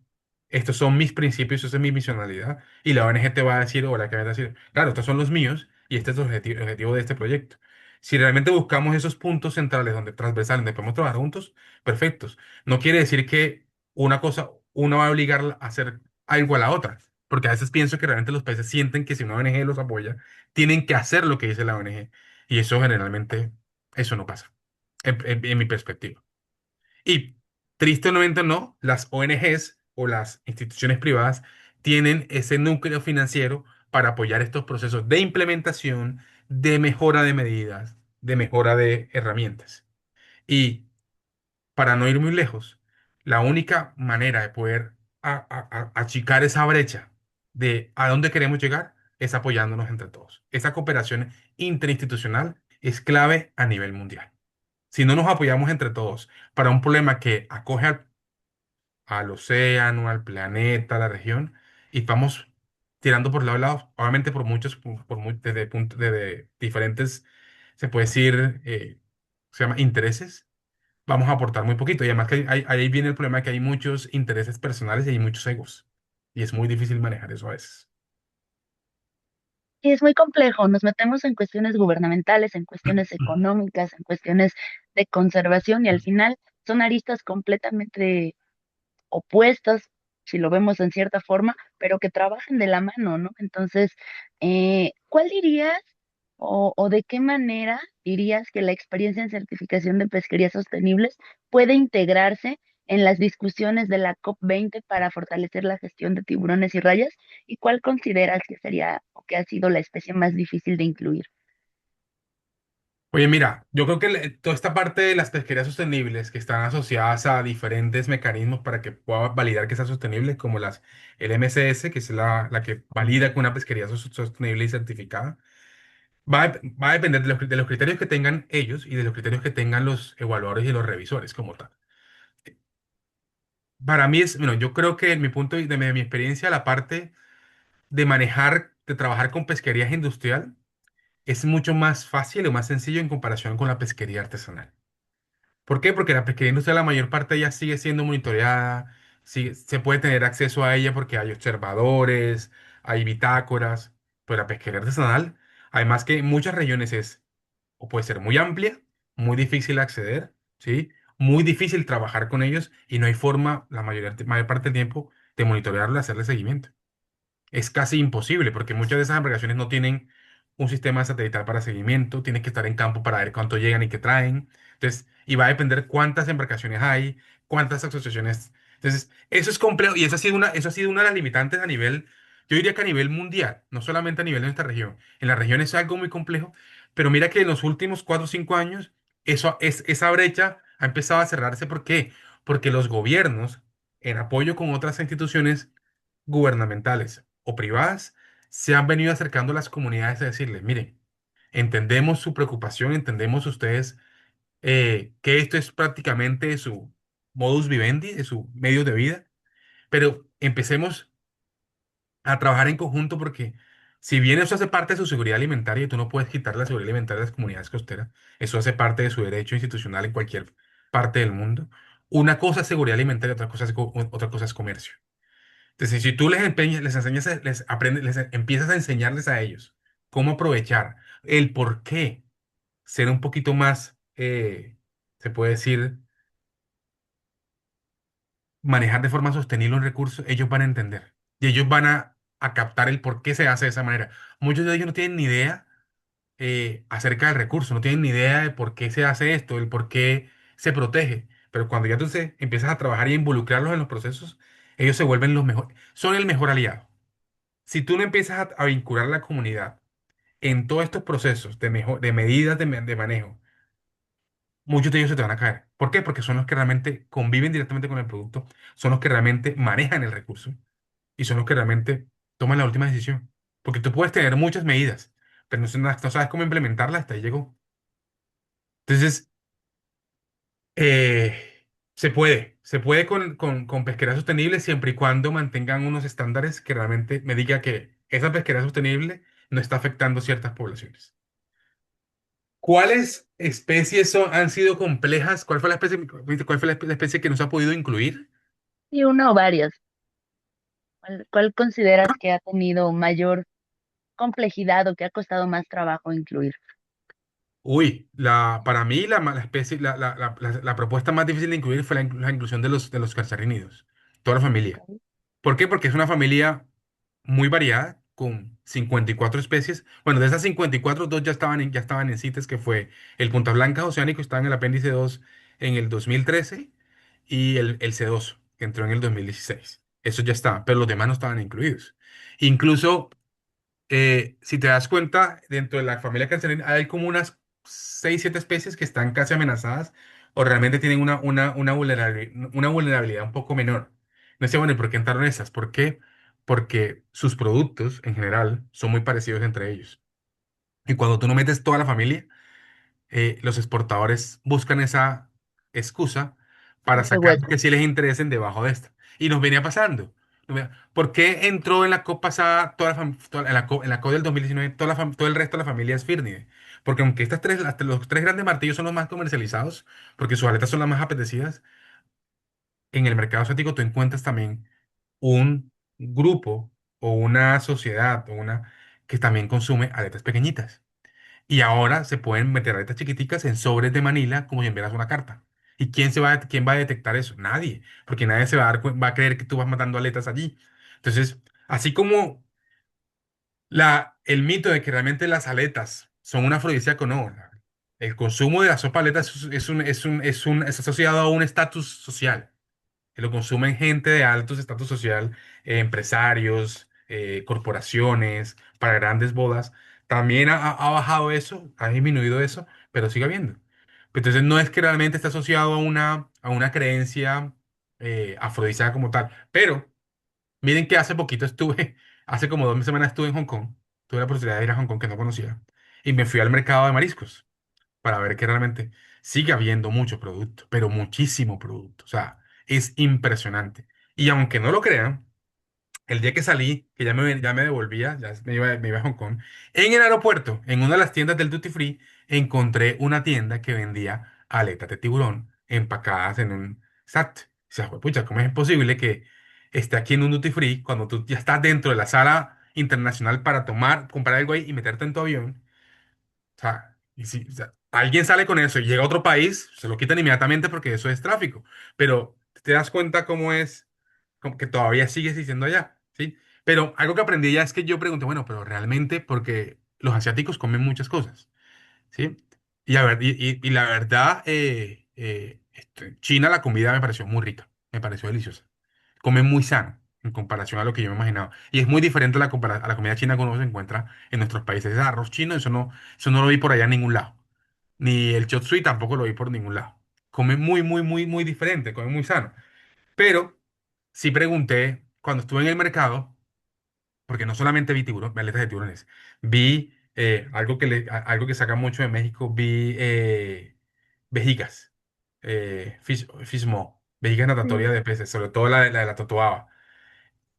Estos son mis principios, esa es mi misionalidad. Y la ONG te va a decir, o la academia te va a decir, claro, estos son los míos y este es el objetivo de este proyecto. Si realmente buscamos esos puntos centrales donde transversales, donde podemos trabajar juntos, perfectos. No quiere decir que una va a obligar a hacer algo a la otra, porque a veces pienso que realmente los países sienten que si una ONG los apoya, tienen que hacer lo que dice la ONG. Y eso generalmente, eso no pasa, en mi perspectiva. Y tristemente no, las ONGs o las instituciones privadas tienen ese núcleo financiero para apoyar estos procesos de implementación, de mejora de medidas, de mejora de herramientas. Y para no ir muy lejos, la única manera de poder achicar esa brecha de a dónde queremos llegar es apoyándonos entre todos. Esa cooperación interinstitucional es clave a nivel mundial. Si no nos apoyamos entre todos para un problema que acoge al océano, al planeta, a la región, y vamos tirando por lado a lado, obviamente desde diferentes, se puede decir, se llama intereses, vamos a aportar muy poquito. Y además que ahí viene el problema de que hay muchos intereses personales y hay muchos egos. Y es muy difícil manejar eso a veces. Sí, es muy complejo. Nos metemos en cuestiones gubernamentales, en cuestiones económicas, en cuestiones de conservación y al final son aristas completamente opuestas, si lo vemos en cierta forma, pero que trabajan de la mano, ¿no? Entonces, ¿cuál dirías o de qué manera dirías que la experiencia en certificación de pesquerías sostenibles puede integrarse en las discusiones de la COP 20 para fortalecer la gestión de tiburones y rayas? ¿Y cuál consideras que sería o que ha sido la especie más difícil de incluir? Oye, mira, yo creo que toda esta parte de las pesquerías sostenibles que están asociadas a diferentes mecanismos para que pueda validar que sea sostenible, como el MSS, que es la que valida que una pesquería es sostenible y certificada, va a depender de los criterios que tengan ellos y de los criterios que tengan los evaluadores y los revisores como tal. Para mí bueno, yo creo que en mi de mi experiencia, la parte de manejar, de trabajar con pesquerías industrial es mucho más fácil o más sencillo en comparación con la pesquería artesanal. ¿Por qué? Porque la pesquería industrial, la mayor parte de ella sigue siendo monitoreada, se puede tener acceso a ella porque hay observadores, hay bitácoras, pero la pesquería artesanal, además que en muchas regiones o puede ser muy amplia, muy difícil de acceder, ¿sí? Muy difícil trabajar con ellos y no hay forma, mayor parte del tiempo, de monitorearlo y hacerle seguimiento. Es casi imposible porque muchas de esas embarcaciones no tienen un sistema satelital para seguimiento, tienes que estar en campo para ver cuánto llegan y qué traen. Entonces, y va a depender cuántas embarcaciones hay, cuántas asociaciones. Entonces, eso es complejo y eso ha sido una de las limitantes a nivel, yo diría que a nivel mundial, no solamente a nivel de nuestra región. En la región es algo muy complejo, pero mira que en los últimos 4 o 5 años, esa brecha ha empezado a cerrarse. ¿Por qué? Porque los gobiernos, en apoyo con otras instituciones, gubernamentales o privadas se han venido acercando a las comunidades a decirles, miren, entendemos su preocupación, entendemos ustedes que esto es prácticamente su modus vivendi, de su medio de vida, pero empecemos a trabajar en conjunto porque si bien eso hace parte de su seguridad alimentaria y tú no puedes quitar la seguridad alimentaria de las comunidades costeras, eso hace parte de su derecho institucional en cualquier parte del mundo. Una cosa es seguridad alimentaria, otra cosa es comercio. Entonces, si tú les enseñas, empiezas a enseñarles a ellos cómo aprovechar el por qué ser un poquito más, se puede decir, manejar de forma sostenible un recurso, ellos van a entender y ellos van a captar el por qué se hace de esa manera. Muchos de ellos no tienen ni idea acerca del recurso, no tienen ni idea de por qué se hace esto, el por qué se protege. Pero cuando ya empiezas a trabajar y a involucrarlos en los procesos, ellos se vuelven los mejores, son el mejor aliado. Si tú no empiezas a vincular a la comunidad en todos estos procesos de medidas de manejo, muchos de ellos se te van a caer. ¿Por qué? Porque son los que realmente conviven directamente con el producto, son los que realmente manejan el recurso y son los que realmente toman la última decisión. Porque tú puedes tener muchas medidas, pero no sabes cómo implementarlas, hasta ahí llegó. Entonces, se puede con pesquería sostenible siempre y cuando mantengan unos estándares que realmente me diga que esa pesquería sostenible no está afectando ciertas poblaciones. ¿Cuáles especies han sido complejas? ¿Cuál fue la especie que no se ha podido incluir? Sí, una o varias. ¿Cuál consideras que ha tenido mayor complejidad o que ha costado más trabajo incluir? Uy, para mí la especie, la propuesta más difícil de incluir fue la inclusión de los cachorrinídeos, toda la familia. Ok. ¿Por qué? Porque es una familia muy variada, con 54 especies. Bueno, de esas 54, dos ya estaban en CITES, que fue el Punta Blanca oceánico, estaba en el apéndice 2 en el 2013, y el sedoso, que entró en el 2016. Esos ya estaban, pero los demás no estaban incluidos. Incluso, si te das cuenta, dentro de la familia cancerina hay como unas 6 7 especies que están casi amenazadas o realmente tienen una vulnerabilidad un poco menor. No sé, bueno, ¿y por qué entraron esas? ¿Por qué? Porque sus productos en general son muy parecidos entre ellos. Y cuando tú no metes toda la familia, los exportadores buscan esa excusa para Ese sacar lo hueco. que sí les interesen debajo de esta. Y nos venía pasando. ¿Por qué entró en la COP pasada, en la COP del 2019, todo el resto de la familia es Fírnide? Porque aunque los tres grandes martillos son los más comercializados, porque sus aletas son las más apetecidas, en el mercado asiático tú encuentras también un grupo o una sociedad que también consume aletas pequeñitas. Y ahora se pueden meter aletas chiquiticas en sobres de Manila como si enviaras una carta. ¿Y quién va a detectar eso? Nadie, porque nadie se va a va a creer que tú vas matando aletas allí. Entonces, así como el mito de que realmente las aletas son un afrodisíaco, no. El consumo de la sopa de aletas es asociado a un estatus social, que lo consumen gente de altos estatus social, empresarios, corporaciones, para grandes bodas. También ha bajado eso, ha disminuido eso, pero sigue habiendo. Entonces no es que realmente esté asociado a una creencia afrodisíaca como tal. Pero miren que hace poquito estuve, hace como 2 semanas estuve en Hong Kong. Tuve la oportunidad de ir a Hong Kong que no conocía. Y me fui al mercado de mariscos para ver que realmente sigue habiendo mucho producto, pero muchísimo producto. O sea, es impresionante. Y aunque no lo crean, el día que salí, que ya me devolvía, me iba a Hong Kong, en el aeropuerto, en una de las tiendas del Duty Free, encontré una tienda que vendía aletas de tiburón empacadas en un SAT. O sea, pucha, ¿cómo es posible que esté aquí en un Duty Free cuando tú ya estás dentro de la sala internacional para comprar algo ahí y meterte en tu avión? O sea, y si o sea, alguien sale con eso y llega a otro país, se lo quitan inmediatamente porque eso es tráfico. Pero te das cuenta cómo es, como que todavía sigue existiendo allá, ¿sí? Pero algo que aprendí ya es que yo pregunté, bueno, pero realmente, porque los asiáticos comen muchas cosas, ¿sí? Y la verdad, China la comida me pareció muy rica, me pareció deliciosa. Comen muy sano en comparación a lo que yo me imaginaba. Y es muy diferente a a la comida china que uno se encuentra en nuestros países. Ese arroz chino, eso no lo vi por allá en ningún lado. Ni el chop suey tampoco lo vi por ningún lado. Comen muy diferente, comen muy sano. Pero sí pregunté, cuando estuve en el mercado, porque no solamente vi tiburón, vi aletas de tiburones, vi algo que saca mucho de México, vi vejigas, fish maw, vejigas natatorias de peces, sobre todo la de la totoaba.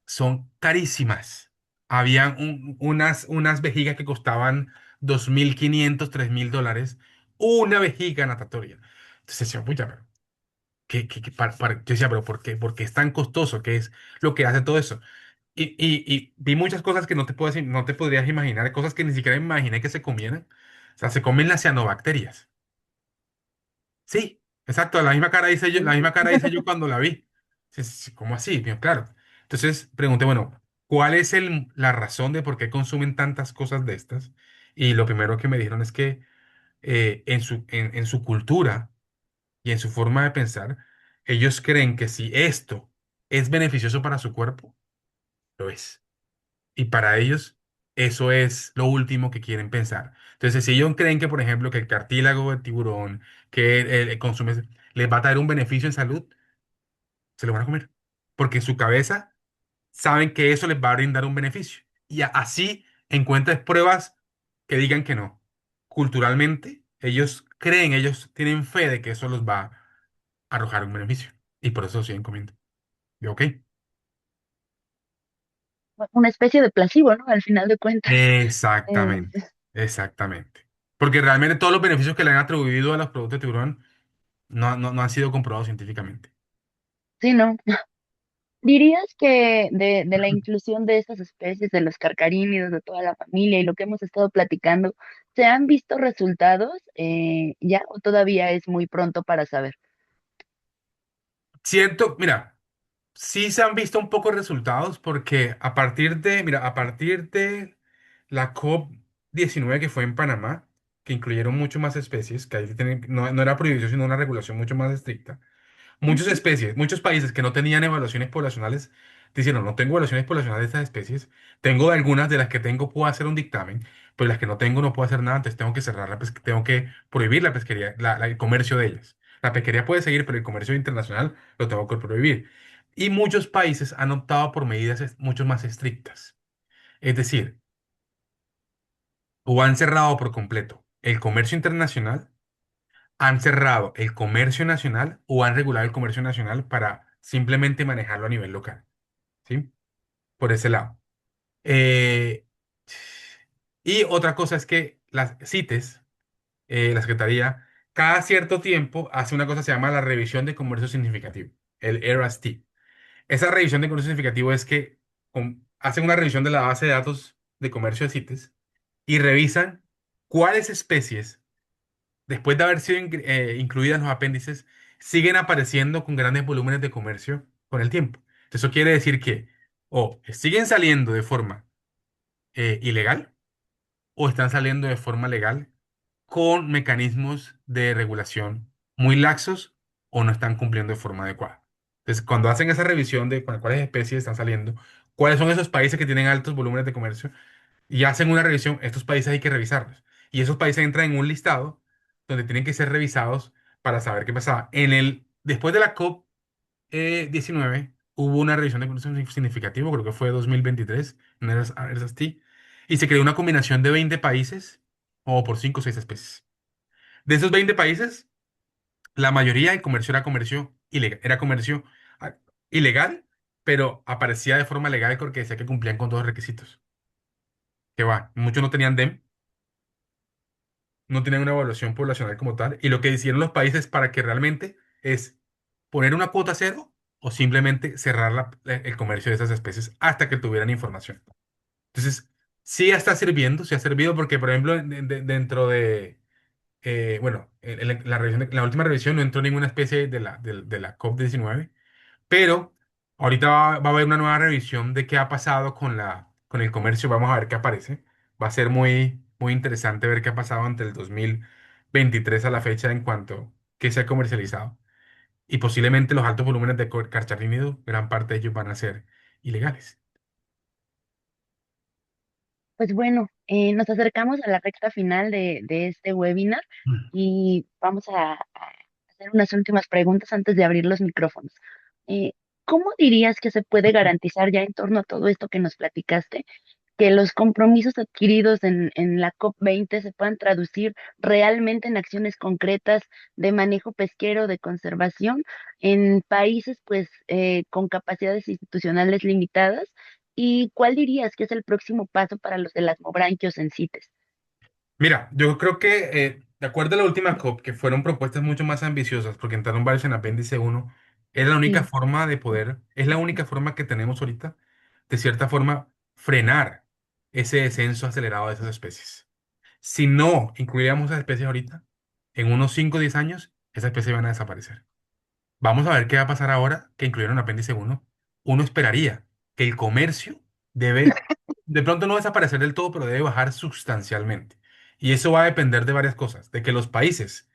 Son carísimas. Habían unas vejigas que costaban 2.500 $3.000, una vejiga natatoria. Entonces decía, pucha, pero yo decía, pero por qué es tan costoso? ¿Qué es lo que hace todo eso? Y vi muchas cosas que no te podrías imaginar, cosas que ni siquiera imaginé que se comieran. O sea, se comen las cianobacterias. Sí, exacto, la misma cara hice yo cuando la vi. Sí, sí, sí, ¿cómo así? Bien, claro. Entonces pregunté, bueno, ¿cuál es la razón de por qué consumen tantas cosas de estas? Y lo primero que me dijeron es que en su cultura y en su forma de pensar, ellos creen que si esto es beneficioso para su cuerpo, lo es. Y para ellos, eso es lo último que quieren pensar. Entonces, si ellos creen que, por ejemplo, que el cartílago de tiburón que consume les va a traer un beneficio en salud, se lo van a comer. Porque en su cabeza saben que eso les va a brindar un beneficio. Y así encuentras pruebas que digan que no. Culturalmente, ellos tienen fe de que eso los va a arrojar un beneficio. Y por eso lo siguen comiendo. Y ok. Una especie de placebo, ¿no? Al final de cuentas. Eh, Exactamente, exactamente. Porque realmente todos los beneficios que le han atribuido a los productos de tiburón no han sido comprobados científicamente. sí, ¿no? ¿Dirías que de la inclusión de estas especies, de los carcarínidos, de toda la familia y lo que hemos estado platicando, se han visto resultados ya o todavía es muy pronto para saber? Mira, sí se han visto un poco resultados porque a partir de la COP 19 que fue en Panamá, que incluyeron mucho más especies, que ahí no era prohibición, sino una regulación mucho más estricta. Muchas Ujú. especies, muchos países que no tenían evaluaciones poblacionales, dijeron, no tengo evaluaciones poblacionales de estas especies, tengo algunas de las que tengo, puedo hacer un dictamen, pero las que no tengo no puedo hacer nada, entonces tengo que cerrar tengo que prohibir la pesquería, el comercio de ellas. La pesquería puede seguir, pero el comercio internacional lo tengo que prohibir. Y muchos países han optado por medidas mucho más estrictas. Es decir, o han cerrado por completo el comercio internacional, han cerrado el comercio nacional o han regulado el comercio nacional para simplemente manejarlo a nivel local, ¿sí? Por ese lado. Eh, y otra cosa es que las CITES, la Secretaría, cada cierto tiempo hace una cosa que se llama la revisión de comercio significativo, el ERAST. Esa revisión de comercio significativo es que hacen una revisión de la base de datos de Comercio de CITES y revisan cuáles especies, después de haber sido incluidas en los apéndices, siguen apareciendo con grandes volúmenes de comercio con el tiempo. Eso quiere decir que o siguen saliendo de forma ilegal o están saliendo de forma legal con mecanismos de regulación muy laxos o no están cumpliendo de forma adecuada. Entonces, cuando hacen esa revisión de cuáles especies están saliendo, cuáles son esos países que tienen altos volúmenes de comercio, y hacen una revisión, estos países hay que revisarlos. Y esos países entran en un listado donde tienen que ser revisados para saber qué pasaba. Después de la COP 19 hubo una revisión de comercio significativo, creo que fue 2023, en el RST, y se creó una combinación de 20 países, o por 5 o 6 especies. De esos 20 países, la mayoría el comercio era comercio ilegal, ah, ilegal, pero aparecía de forma legal porque decía que cumplían con todos los requisitos. Que va, muchos no tenían DEM, no tenían una evaluación poblacional como tal, y lo que hicieron los países para que realmente es poner una cuota cero o simplemente cerrar el comercio de esas especies hasta que tuvieran información. Entonces, sí está sirviendo, sí ha servido porque, por ejemplo, dentro de, bueno, en la última revisión no entró ninguna especie de la COP19, pero ahorita va a haber una nueva revisión de qué ha pasado con el comercio. Vamos a ver qué aparece. Va a ser muy, muy interesante ver qué ha pasado entre el 2023 a la fecha en cuanto a qué se ha comercializado. Y posiblemente los altos volúmenes de carcharrínido, gran parte de ellos van a ser ilegales. Pues bueno, nos acercamos a la recta final de este webinar Mm. y vamos a hacer unas últimas preguntas antes de abrir los micrófonos. Eh, ¿Cómo dirías que se puede garantizar ya en torno a todo esto que nos platicaste, que los compromisos adquiridos en la COP20 se puedan traducir realmente en acciones concretas de manejo pesquero, de conservación en países pues con capacidades institucionales limitadas? ¿Y cuál dirías que es el próximo paso para los elasmobranquios en CITES? Mira, yo creo que de acuerdo a la última COP, que fueron propuestas mucho más ambiciosas, porque entraron varios en apéndice uno, era la única Sí. forma de poder, es la única forma que tenemos ahorita, de cierta forma, frenar ese descenso acelerado de esas especies. Si no incluiríamos esas especies ahorita, en unos 5 o 10 años, esas especies van a desaparecer. Vamos a ver qué va a pasar ahora que incluyeron apéndice uno. Uno esperaría que el comercio debe, de pronto no desaparecer del todo, pero debe bajar sustancialmente. Y eso va a depender de varias cosas, de que los países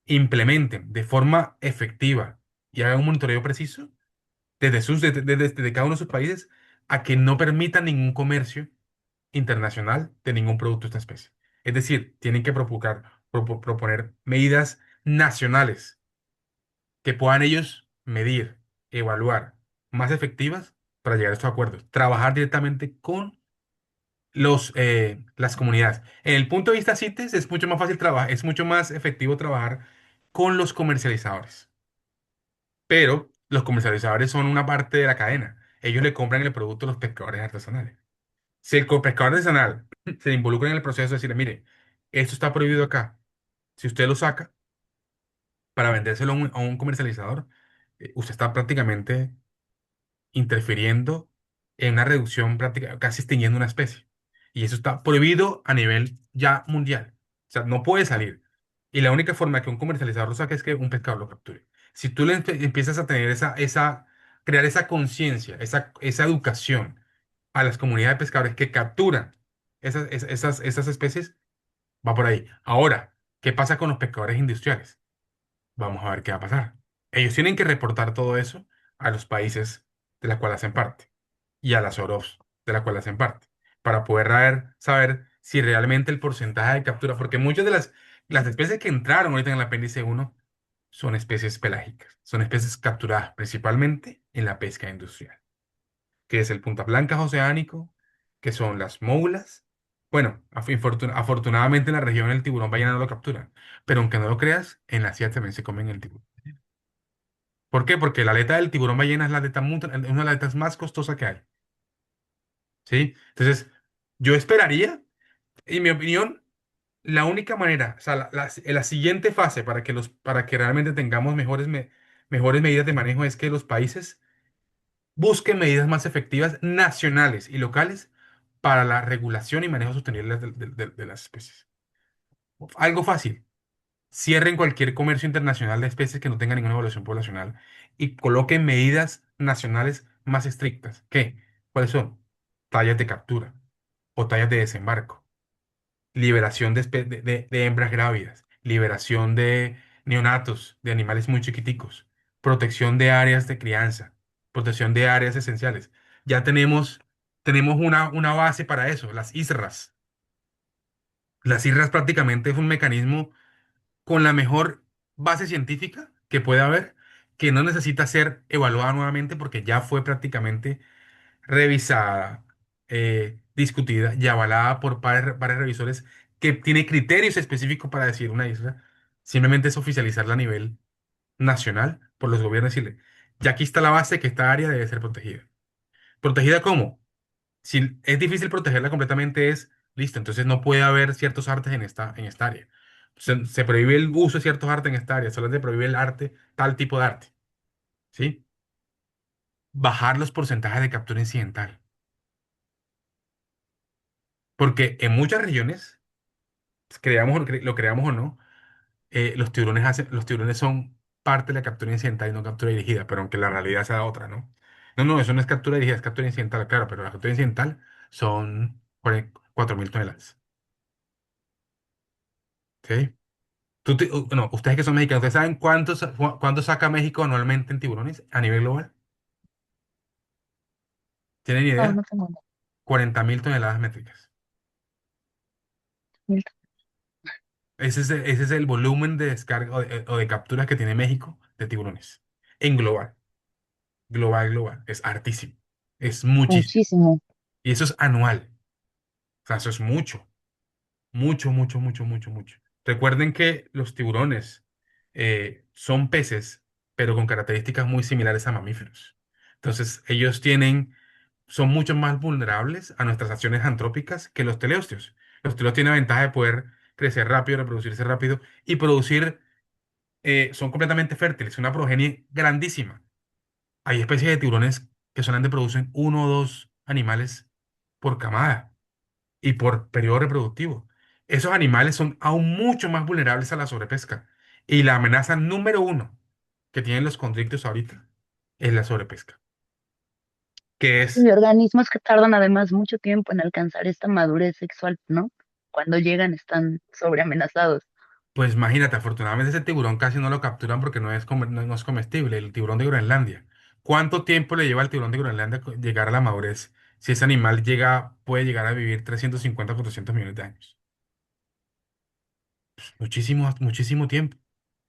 implementen de forma efectiva y hagan un monitoreo preciso desde cada uno de sus países a que no permitan ningún comercio internacional de ningún producto de esta especie. Es decir, tienen que proponer medidas nacionales que puedan ellos medir, evaluar, más efectivas para llegar a estos acuerdos. Trabajar directamente con las comunidades. En el punto de vista CITES es mucho más fácil trabajar, es mucho más efectivo trabajar con los comercializadores. Pero los comercializadores son una parte de la cadena. Ellos le compran el producto a los pescadores artesanales. Si el pescador artesanal se involucra en el proceso de decirle, mire, esto está prohibido acá. Si usted lo saca para vendérselo a un comercializador, usted está prácticamente interfiriendo en una reducción práctica, casi extinguiendo una especie. Y eso está prohibido a nivel ya mundial. O sea, no puede salir. Y la única forma que un comercializador lo saque es que un pescador lo capture. Si tú empiezas a tener crear esa conciencia, esa educación a las comunidades de pescadores que capturan esas especies, va por ahí. Ahora, ¿qué pasa con los pescadores industriales? Vamos a ver qué va a pasar. Ellos tienen que reportar todo eso a los países de la cual hacen parte y a las OROPs de la cual hacen parte, para poder saber si realmente el porcentaje de captura, porque muchas de las especies que entraron ahorita en el apéndice uno son especies pelágicas, son especies capturadas principalmente en la pesca industrial, que es el punta blancas oceánico, que son las moulas. Bueno, afortunadamente en la región el tiburón ballena no lo capturan, pero aunque no lo creas, en la CIA también se comen el tiburón. ¿Por qué? Porque la aleta del tiburón ballena es una de las aletas más costosas que hay. ¿Sí? Entonces, yo esperaría, en mi opinión, la única manera, o sea, la siguiente fase para que realmente tengamos mejores medidas de manejo es que los países busquen medidas más efectivas nacionales y locales para la regulación y manejo sostenible de las especies. Algo fácil. Cierren cualquier comercio internacional de especies que no tenga ninguna evaluación poblacional y coloquen medidas nacionales más estrictas. ¿Qué? ¿Cuáles son? Tallas de captura o tallas de desembarco, liberación de hembras grávidas, liberación de neonatos, de animales muy chiquiticos, protección de áreas de crianza, protección de áreas esenciales. Ya tenemos una base para eso, las ISRAS. Las ISRAS prácticamente es un mecanismo con la mejor base científica que puede haber, que no necesita ser evaluada nuevamente porque ya fue prácticamente revisada, discutida y avalada por pares revisores que tiene criterios específicos para decir una isla. Simplemente es oficializarla a nivel nacional por los gobiernos y decirle, ya aquí está la base que esta área debe ser protegida. ¿Protegida cómo? Si es difícil protegerla completamente, es listo, entonces no puede haber ciertos artes en esta área. Se prohíbe el uso de ciertos artes en esta área, solo se prohíbe el arte, tal tipo de arte, ¿sí? Bajar los porcentajes de captura incidental, porque en muchas regiones, lo creamos o no, los tiburones son parte de la captura incidental y no captura dirigida, pero aunque la realidad sea otra, ¿no? No, no, eso no es captura dirigida, es captura incidental, claro, pero la captura incidental son 4.000 toneladas, ¿sí? No, ustedes que son mexicanos, ¿ustedes saben cuánto saca México anualmente en tiburones a nivel global? ¿Tienen No, idea? no tengo nada. 40.000 toneladas métricas. Ese es el volumen de descarga o de capturas que tiene México de tiburones. En global. Global, global. Es hartísimo. Es muchísimo. Muchísimo. Y eso es anual. O sea, eso es mucho. Mucho, mucho, mucho, mucho, mucho. Recuerden que los tiburones son peces, pero con características muy similares a mamíferos. Entonces, son mucho más vulnerables a nuestras acciones antrópicas que los teleostios. Los teleostios tienen la ventaja de poder crecer rápido, reproducirse rápido y son completamente fértiles, una progenie grandísima. Hay especies de tiburones que solamente producen uno o dos animales por camada y por periodo reproductivo. Esos animales son aún mucho más vulnerables a la sobrepesca. Y la amenaza número uno que tienen los condrictios ahorita es la sobrepesca, que es, Y organismos que tardan además mucho tiempo en alcanzar esta madurez sexual, ¿no? Cuando llegan están sobreamenazados. pues imagínate, afortunadamente ese tiburón casi no lo capturan porque no es comestible, el tiburón de Groenlandia. ¿Cuánto tiempo le lleva al tiburón de Groenlandia llegar a la madurez si ese animal puede llegar a vivir 350 400 millones de años? Muchísimo, muchísimo tiempo.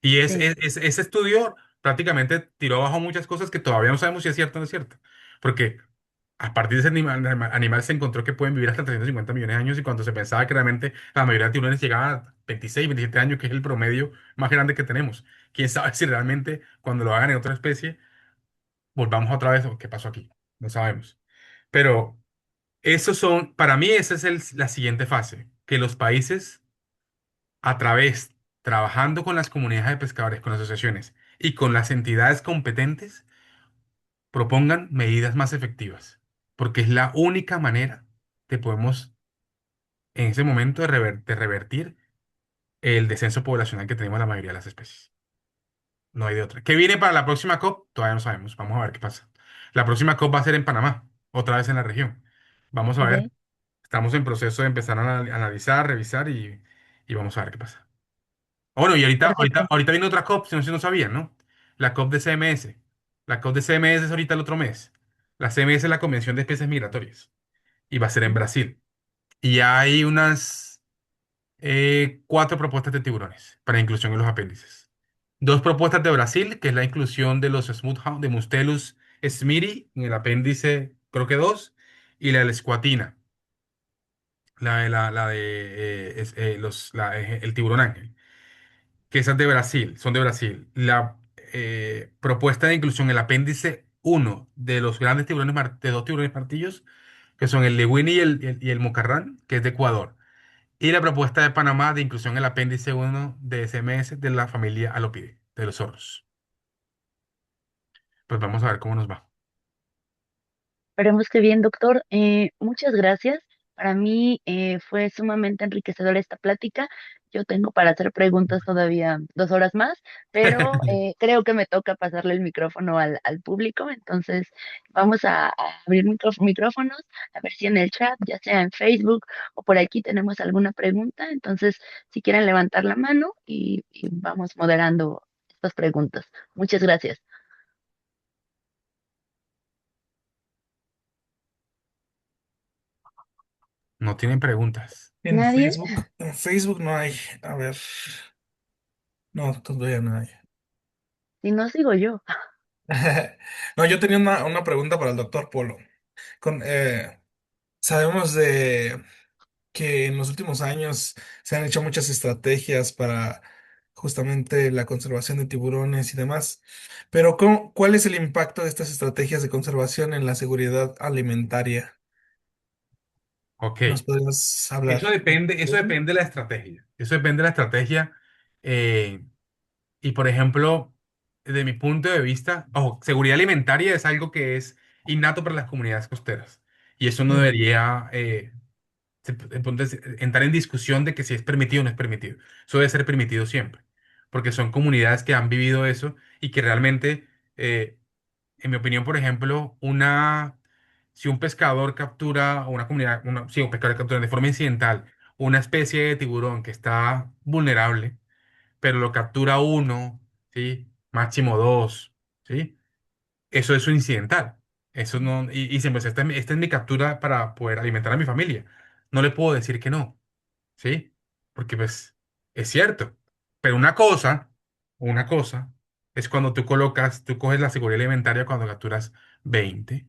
Y Sí. ese estudio prácticamente tiró abajo muchas cosas que todavía no sabemos si es cierto o no es cierto. Porque a partir de ese animal se encontró que pueden vivir hasta 350 millones de años y cuando se pensaba que realmente la mayoría de tiburones llegaban a 26, 27 años, que es el promedio más grande que tenemos. ¿Quién sabe si realmente cuando lo hagan en otra especie, volvamos otra vez o qué pasó aquí? No sabemos. Pero para mí esa es la siguiente fase, que los países trabajando con las comunidades de pescadores, con las asociaciones y con las entidades competentes, propongan medidas más efectivas, porque es la única manera que podemos en ese momento de revertir el descenso poblacional que tenemos en la mayoría de las especies. No hay de otra. ¿Qué viene para la próxima COP? Todavía no sabemos. Vamos a ver qué pasa. La próxima COP va a ser en Panamá, otra vez en la región. Vamos a ver. Ok. Estamos en proceso de empezar a analizar, revisar y vamos a ver qué pasa. Bueno, y Perfecto. ahorita viene otra COP, si no sabían, ¿no? La COP de CMS. La COP de CMS es ahorita el otro mes. La CMS es la Convención de Especies Migratorias y va a ser en Brasil. Y hay unas 4 propuestas de tiburones para inclusión en los apéndices. 2 propuestas de Brasil, que es la inclusión de los Smoothhound, de Mustelus smithii en el apéndice, creo que 2, y la de la escuatina, el tiburón ángel, que esas de Brasil, son de Brasil. La propuesta de inclusión en el apéndice 1 de los grandes de 2 tiburones martillos, que son el Lewini y el Mocarrán, que es de Ecuador. Y la propuesta de Panamá de inclusión en el apéndice 1 de SMS de la familia Alopidae, de los zorros. Pues vamos a ver cómo nos va. Esperemos que bien, doctor. Muchas gracias. Para mí fue sumamente enriquecedora esta plática. Yo tengo para hacer preguntas todavía 2 horas más, pero creo que me toca pasarle el micrófono al público. Entonces, vamos a abrir micrófonos, a ver si en el chat, ya sea en Facebook o por aquí, tenemos alguna pregunta. Entonces, si quieren levantar la mano y vamos moderando estas preguntas. Muchas gracias. No tienen preguntas. ¿Nadie? En Facebook no hay. A ver, no, todavía no hay. Si no, sigo yo. No, yo tenía una pregunta para el doctor Polo. Con, sabemos de que en los últimos años se han hecho muchas estrategias para justamente la conservación de tiburones y demás, pero ¿cuál es el impacto de estas estrategias de conservación en la seguridad alimentaria? Ok. ¿Nos podrías hablar? Eso depende de la estrategia. Eso depende de la estrategia. eh, y por ejemplo, desde mi punto de vista, ojo, seguridad alimentaria es algo que es innato para las comunidades costeras. Y eso no Mm, debería entonces, entrar en discusión de que si es permitido o no es permitido. Eso debe ser permitido siempre. Porque son comunidades que han vivido eso y que realmente, en mi opinión, por ejemplo, si un pescador captura, o una comunidad, si un pescador captura de forma incidental una especie de tiburón que está vulnerable, pero lo captura uno, ¿sí? Máximo dos, ¿sí? Eso es un incidental. Eso no, y dicen, pues esta es mi captura para poder alimentar a mi familia. No le puedo decir que no, ¿sí? Porque pues es cierto. Pero una cosa es cuando tú coges la seguridad alimentaria cuando capturas 20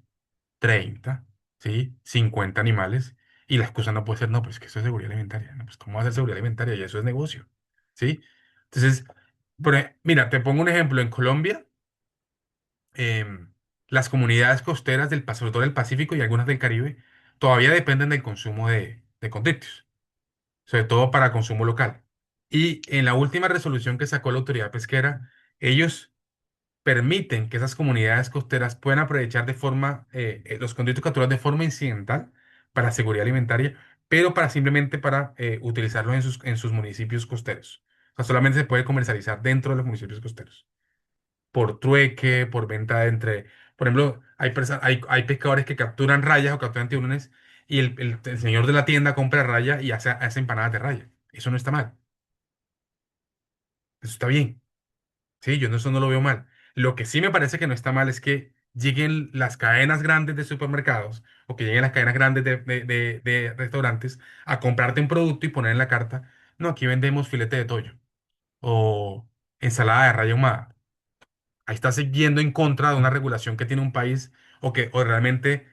30 ¿sí? 50 animales y la excusa no puede ser, no, pues que eso es seguridad alimentaria. No, pues ¿cómo va a ser seguridad alimentaria? Y eso es negocio, ¿sí? Entonces, mira, te pongo un ejemplo. En Colombia, las comunidades costeras sobre todo del Pacífico y algunas del Caribe, todavía dependen del consumo de contextos, sobre todo para consumo local. Y en la última resolución que sacó la autoridad pesquera, ellos permiten que esas comunidades costeras puedan aprovechar los conductos capturados de forma incidental para seguridad alimentaria, pero simplemente para utilizarlos en sus municipios costeros. O sea, solamente se puede comercializar dentro de los municipios costeros por trueque, por venta por ejemplo, hay pescadores que capturan rayas o capturan tiburones y el señor de la tienda compra raya y hace empanadas de raya. Eso no está mal, eso está bien. Sí, eso no lo veo mal. Lo que sí me parece que no está mal es que lleguen las cadenas grandes de supermercados o que lleguen las cadenas grandes de restaurantes a comprarte un producto y poner en la carta, no, aquí vendemos filete de pollo o ensalada de raya ahumada. Ahí estás yendo en contra de una regulación que tiene un país o realmente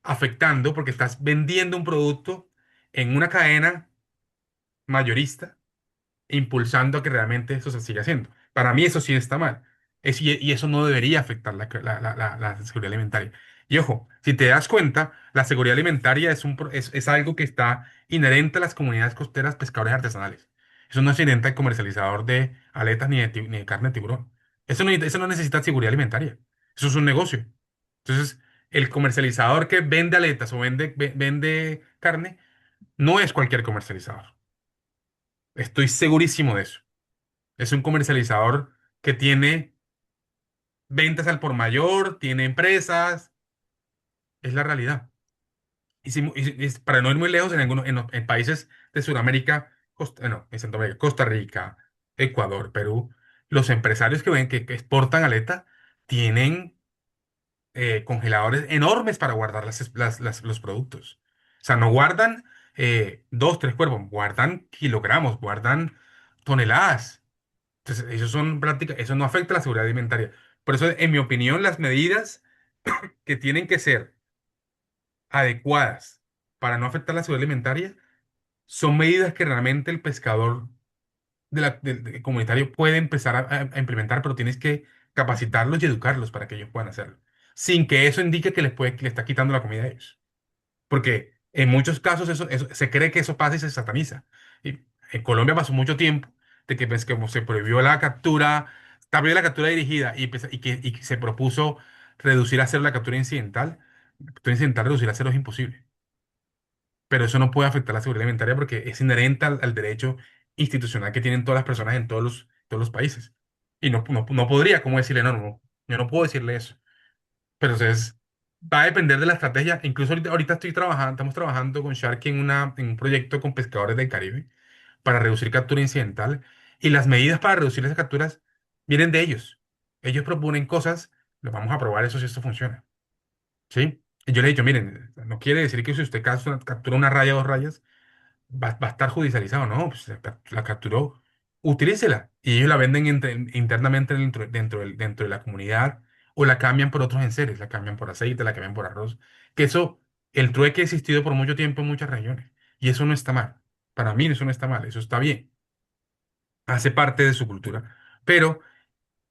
afectando porque estás vendiendo un producto en una cadena mayorista impulsando a que realmente eso se siga haciendo. Para mí eso sí está mal. Y eso no debería afectar la seguridad alimentaria. Y ojo, si te das cuenta, la seguridad alimentaria es algo que está inherente a las comunidades costeras pescadores artesanales. Eso no es inherente al comercializador de aletas ni de carne de tiburón. Eso no necesita seguridad alimentaria. Eso es un negocio. Entonces, el comercializador que vende aletas o vende carne no es cualquier comercializador. Estoy segurísimo de eso. Es un comercializador que tiene ventas al por mayor, tiene empresas, es la realidad. Para no ir muy lejos, en países de Sudamérica, no, en Centroamérica, Costa Rica, Ecuador, Perú, los empresarios que exportan aleta tienen congeladores enormes para guardar los productos. O sea, no guardan dos, tres cuerpos, guardan kilogramos, guardan toneladas. Entonces, eso no afecta a la seguridad alimentaria. Por eso, en mi opinión, las medidas que tienen que ser adecuadas para no afectar la seguridad alimentaria son medidas que realmente el pescador comunitario puede empezar a implementar, pero tienes que capacitarlos y educarlos para que ellos puedan hacerlo, sin que eso indique que le está quitando la comida a ellos. Porque en muchos casos se cree que eso pasa y se sataniza. Y en Colombia pasó mucho tiempo de que, pues, como se prohibió la captura, también la captura dirigida y que se propuso reducir a cero la captura incidental reducir a cero es imposible. pero eso no puede afectar la seguridad alimentaria porque es inherente al derecho institucional que tienen todas las personas en todos los países. Y no podría, ¿cómo decirle? No, yo no puedo decirle eso. Pero entonces va a depender de la estrategia. Incluso ahorita estamos trabajando con Shark en un proyecto con pescadores del Caribe para reducir captura incidental. Y las medidas para reducir esas capturas vienen de ellos. Ellos proponen cosas, lo vamos a probar eso si esto funciona. ¿Sí? Y yo le he dicho, miren, no quiere decir que si usted captura una raya o dos rayas, va a estar judicializado, ¿no? Pues la capturó, utilícela. Y ellos la venden internamente dentro de la comunidad o la cambian por otros enseres, la cambian por aceite, la cambian por arroz. Que eso, el trueque ha existido por mucho tiempo en muchas regiones. Y eso no está mal. Para mí eso no está mal, eso está bien. Hace parte de su cultura. Pero,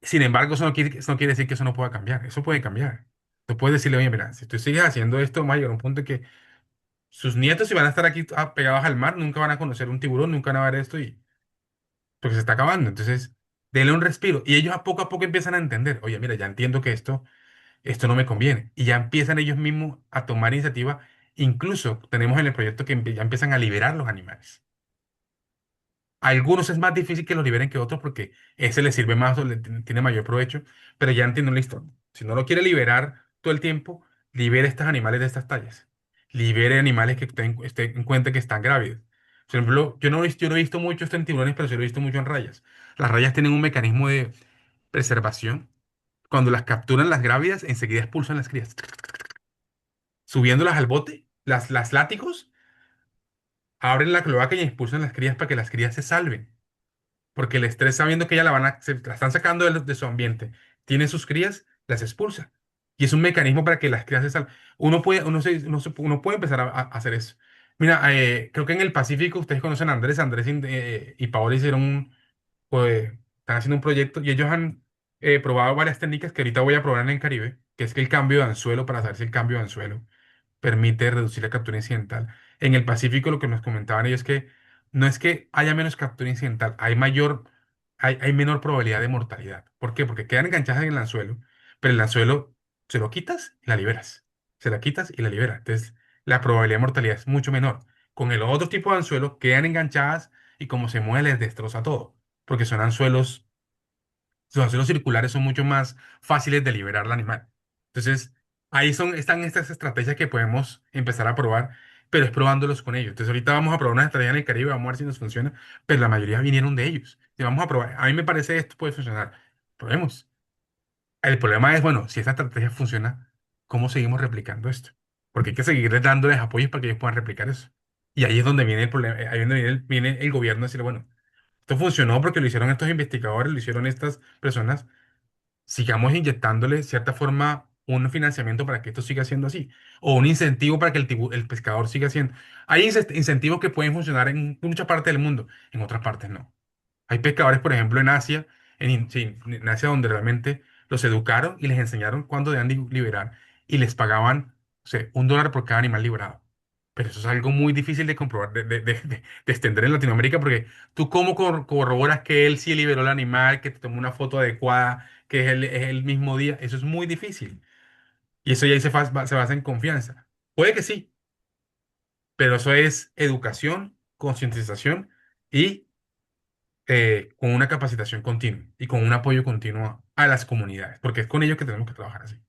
sin embargo, eso no quiere decir que eso no pueda cambiar. Eso puede cambiar. Tú puedes decirle, oye, mira, si tú sigues haciendo esto, va a llegar un punto en que sus nietos, si van a estar aquí pegados al mar, nunca van a conocer un tiburón, nunca van a ver esto y porque se está acabando. Entonces, denle un respiro. Y ellos a poco empiezan a entender, oye, mira, ya entiendo que esto no me conviene. Y ya empiezan ellos mismos a tomar iniciativa. Incluso tenemos en el proyecto que ya empiezan a liberar los animales. A algunos es más difícil que los liberen que otros porque ese les sirve más o tiene mayor provecho, pero ya entiendo, listo. Si no lo quiere liberar todo el tiempo, libere estos animales de estas tallas. Libere animales que estén en cuenta que están grávidos. Por ejemplo, yo no he visto mucho esto en tiburones, pero sí lo he visto mucho en rayas. Las rayas tienen un mecanismo de preservación. Cuando las capturan las grávidas, enseguida expulsan las crías. Subiéndolas al bote, las látigos, abren la cloaca y expulsan las crías para que las crías se salven. Porque el estrés sabiendo que ya se la están sacando de su ambiente, tiene sus crías, las expulsa. Y es un mecanismo para que las crías se salven. Uno puede empezar a hacer eso. Mira, creo que en el Pacífico ustedes conocen a Andrés y Paola están haciendo un proyecto y ellos han probado varias técnicas que ahorita voy a probar en el Caribe, que es que el cambio de anzuelo, para saber si el cambio de anzuelo permite reducir la captura incidental. En el Pacífico lo que nos comentaban ellos es que no es que haya menos captura incidental, hay menor probabilidad de mortalidad. ¿Por qué? Porque quedan enganchadas en el anzuelo, pero el anzuelo se lo quitas y la liberas. Se la quitas y la liberas. Entonces, la probabilidad de mortalidad es mucho menor. Con el otro tipo de anzuelo quedan enganchadas y como se mueve les destroza todo, porque son anzuelos los anzuelos circulares son mucho más fáciles de liberar al animal. Entonces, están estas estrategias que podemos empezar a probar, pero es probándolos con ellos. Entonces, ahorita vamos a probar una estrategia en el Caribe, vamos a ver si nos funciona, pero la mayoría vinieron de ellos. Y vamos a probar. A mí me parece esto puede funcionar. Probemos. El problema es, bueno, si esta estrategia funciona, ¿cómo seguimos replicando esto? Porque hay que seguirles dándoles apoyos para que ellos puedan replicar eso. Y ahí es donde viene el problema, ahí es donde viene el gobierno a decirle, bueno, esto funcionó porque lo hicieron estos investigadores, lo hicieron estas personas, sigamos inyectándole de cierta forma un financiamiento para que esto siga siendo así, o un incentivo para que el pescador siga siendo. Hay incentivos que pueden funcionar en muchas partes del mundo, en otras partes no. Hay pescadores, por ejemplo, en Asia, sí, en Asia donde realmente los educaron y les enseñaron cuándo deben liberar y les pagaban, o sea, $1 por cada animal liberado. Pero eso es algo muy difícil de comprobar, de extender en Latinoamérica, porque tú cómo corroboras que él sí liberó el animal, que te tomó una foto adecuada, que es el mismo día. Eso es muy difícil. Y eso ya ahí se basa en confianza. Puede que sí, pero eso es educación, concientización y con una capacitación continua y con un apoyo continuo a las comunidades, porque es con ellos que tenemos que trabajar así.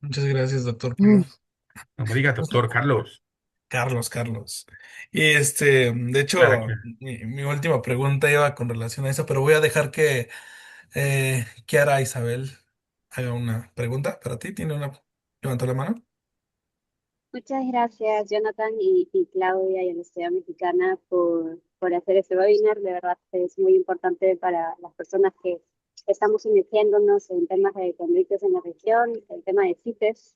Muchas gracias, doctor Polo. Mm. No me diga, doctor Carlos. Carlos. Y de Claro hecho, que mi última pregunta iba con relación a eso, pero voy a dejar que Kiara Isabel haga una pregunta para ti. Levantó la mano. Muchas gracias, Jonathan y Claudia y a la Sociedad Mexicana por hacer este webinar. De verdad es muy importante para las personas que estamos sumergiéndonos en temas de conflictos en la región, el tema de CITES.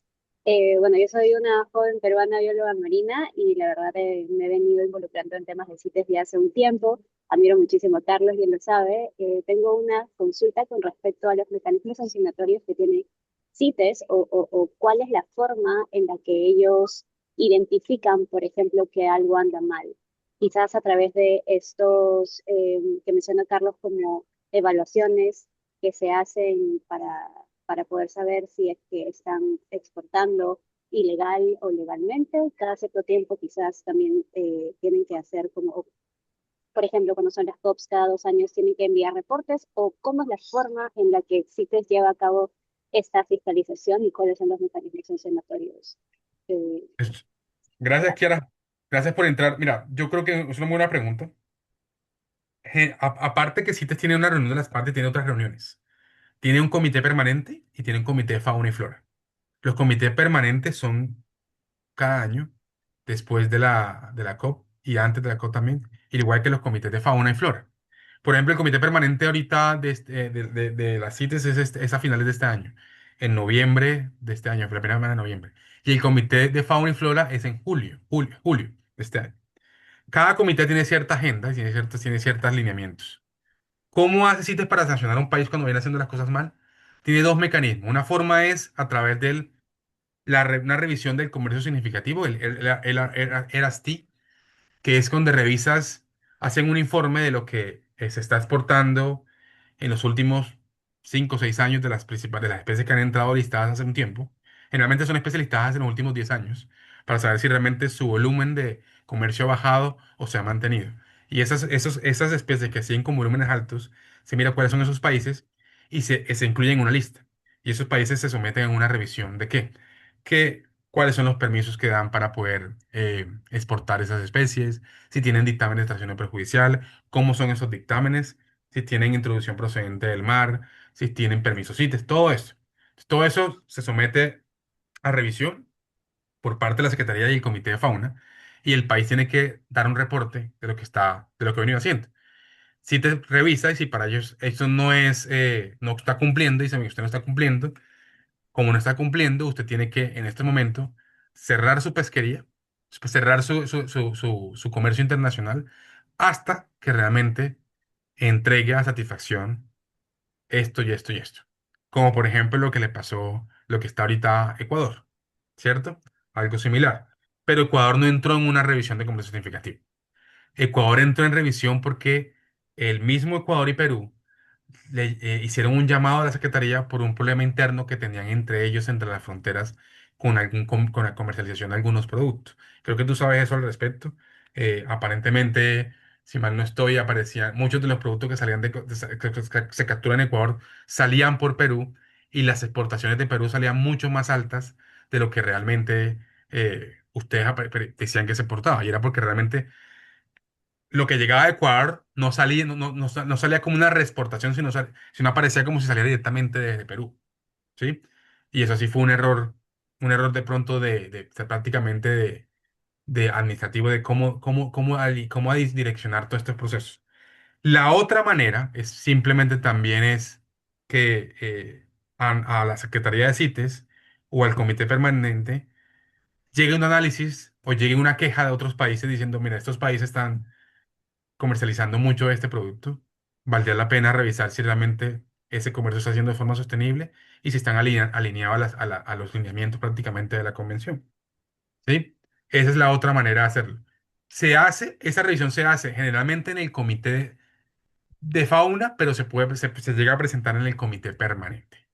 Bueno, yo soy una joven peruana bióloga marina y la verdad me he venido involucrando en temas de CITES ya hace un tiempo. Admiro muchísimo a Carlos, bien lo sabe. Tengo una consulta con respecto a los mecanismos sancionatorios que tiene CITES o cuál es la forma en la que ellos identifican, por ejemplo, que algo anda mal. Quizás a través de estos que menciona Carlos como evaluaciones que se hacen para poder saber si es que están exportando ilegal o legalmente. Cada cierto tiempo quizás también tienen que hacer como, por ejemplo, cuando son las COPs cada 2 años tienen que enviar reportes, o cómo es la forma en la que CITES lleva a cabo esta fiscalización y cuáles son los mecanismos sancionatorios. Eh, Es- Gracias, Kiara. Gracias por entrar. Mira, yo creo que es una buena pregunta. Aparte que CITES tiene una reunión de las partes, tiene otras reuniones. Tiene un comité permanente y tiene un comité de fauna y flora. Los comités permanentes son cada año, después de la COP y antes de la COP también, igual que los comités de fauna y flora. Por ejemplo, el comité permanente ahorita de las CITES es a finales de este año, en noviembre de este año, la primera semana de noviembre. Y el comité de fauna y flora es en julio de este año. Cada comité tiene cierta agenda, tiene ciertos lineamientos. ¿Cómo hace CITES para sancionar a un país cuando viene haciendo las cosas mal? Tiene dos mecanismos. Una forma es a través de una revisión del comercio significativo, el ERASTI, que es donde revisas, hacen un informe de lo que se está exportando en los últimos 5 o 6 años de las principales, de las especies que han entrado listadas hace un tiempo. Generalmente son especies listadas en los últimos 10 años, para saber si realmente su volumen de comercio ha bajado o se ha mantenido. Y esas especies que siguen con volúmenes altos, se mira cuáles son esos países y se incluyen en una lista. Y esos países se someten a una revisión de qué, cuáles son los permisos que dan para poder exportar esas especies, si tienen dictamen de extracción perjudicial, cómo son esos dictámenes, si tienen introducción procedente del mar, si tienen permisos CITES, todo eso. Todo eso se somete a revisión por parte de la Secretaría y el Comité de Fauna, y el país tiene que dar un reporte de lo que ha venido haciendo. CITES revisa y si para ellos eso no está cumpliendo y si usted no está cumpliendo, como no está cumpliendo, usted tiene que, en este momento, cerrar su pesquería, cerrar su comercio internacional, hasta que realmente entregue a satisfacción esto y esto y esto. Como por ejemplo lo que le pasó, lo que está ahorita a Ecuador, ¿cierto? Algo similar. Pero Ecuador no entró en una revisión de comercio significativo. Ecuador entró en revisión porque el mismo Ecuador y Perú hicieron un llamado a la Secretaría por un problema interno que tenían entre ellos, entre las fronteras, con la comercialización de algunos productos. Creo que tú sabes eso al respecto. Aparentemente, si mal no estoy, aparecían muchos de los productos que salían que se capturan en Ecuador salían por Perú, y las exportaciones de Perú salían mucho más altas de lo que realmente ustedes decían que se exportaba. Y era porque realmente lo que llegaba de Ecuador no salía como una reexportación, sino aparecía como si saliera directamente desde Perú, ¿sí? Y eso sí fue un error de pronto prácticamente de administrativo, de cómo direccionar todos estos procesos. La otra manera es simplemente también es que a la Secretaría de CITES o al Comité Permanente llegue un análisis o llegue una queja de otros países diciendo, mira, estos países están comercializando mucho este producto, valdría la pena revisar si realmente ese comercio está haciendo de forma sostenible y si están alineados a los lineamientos prácticamente de la convención. ¿Sí? Esa es la otra manera de hacerlo. Esa revisión se hace generalmente en el comité de fauna, pero se llega a presentar en el comité permanente.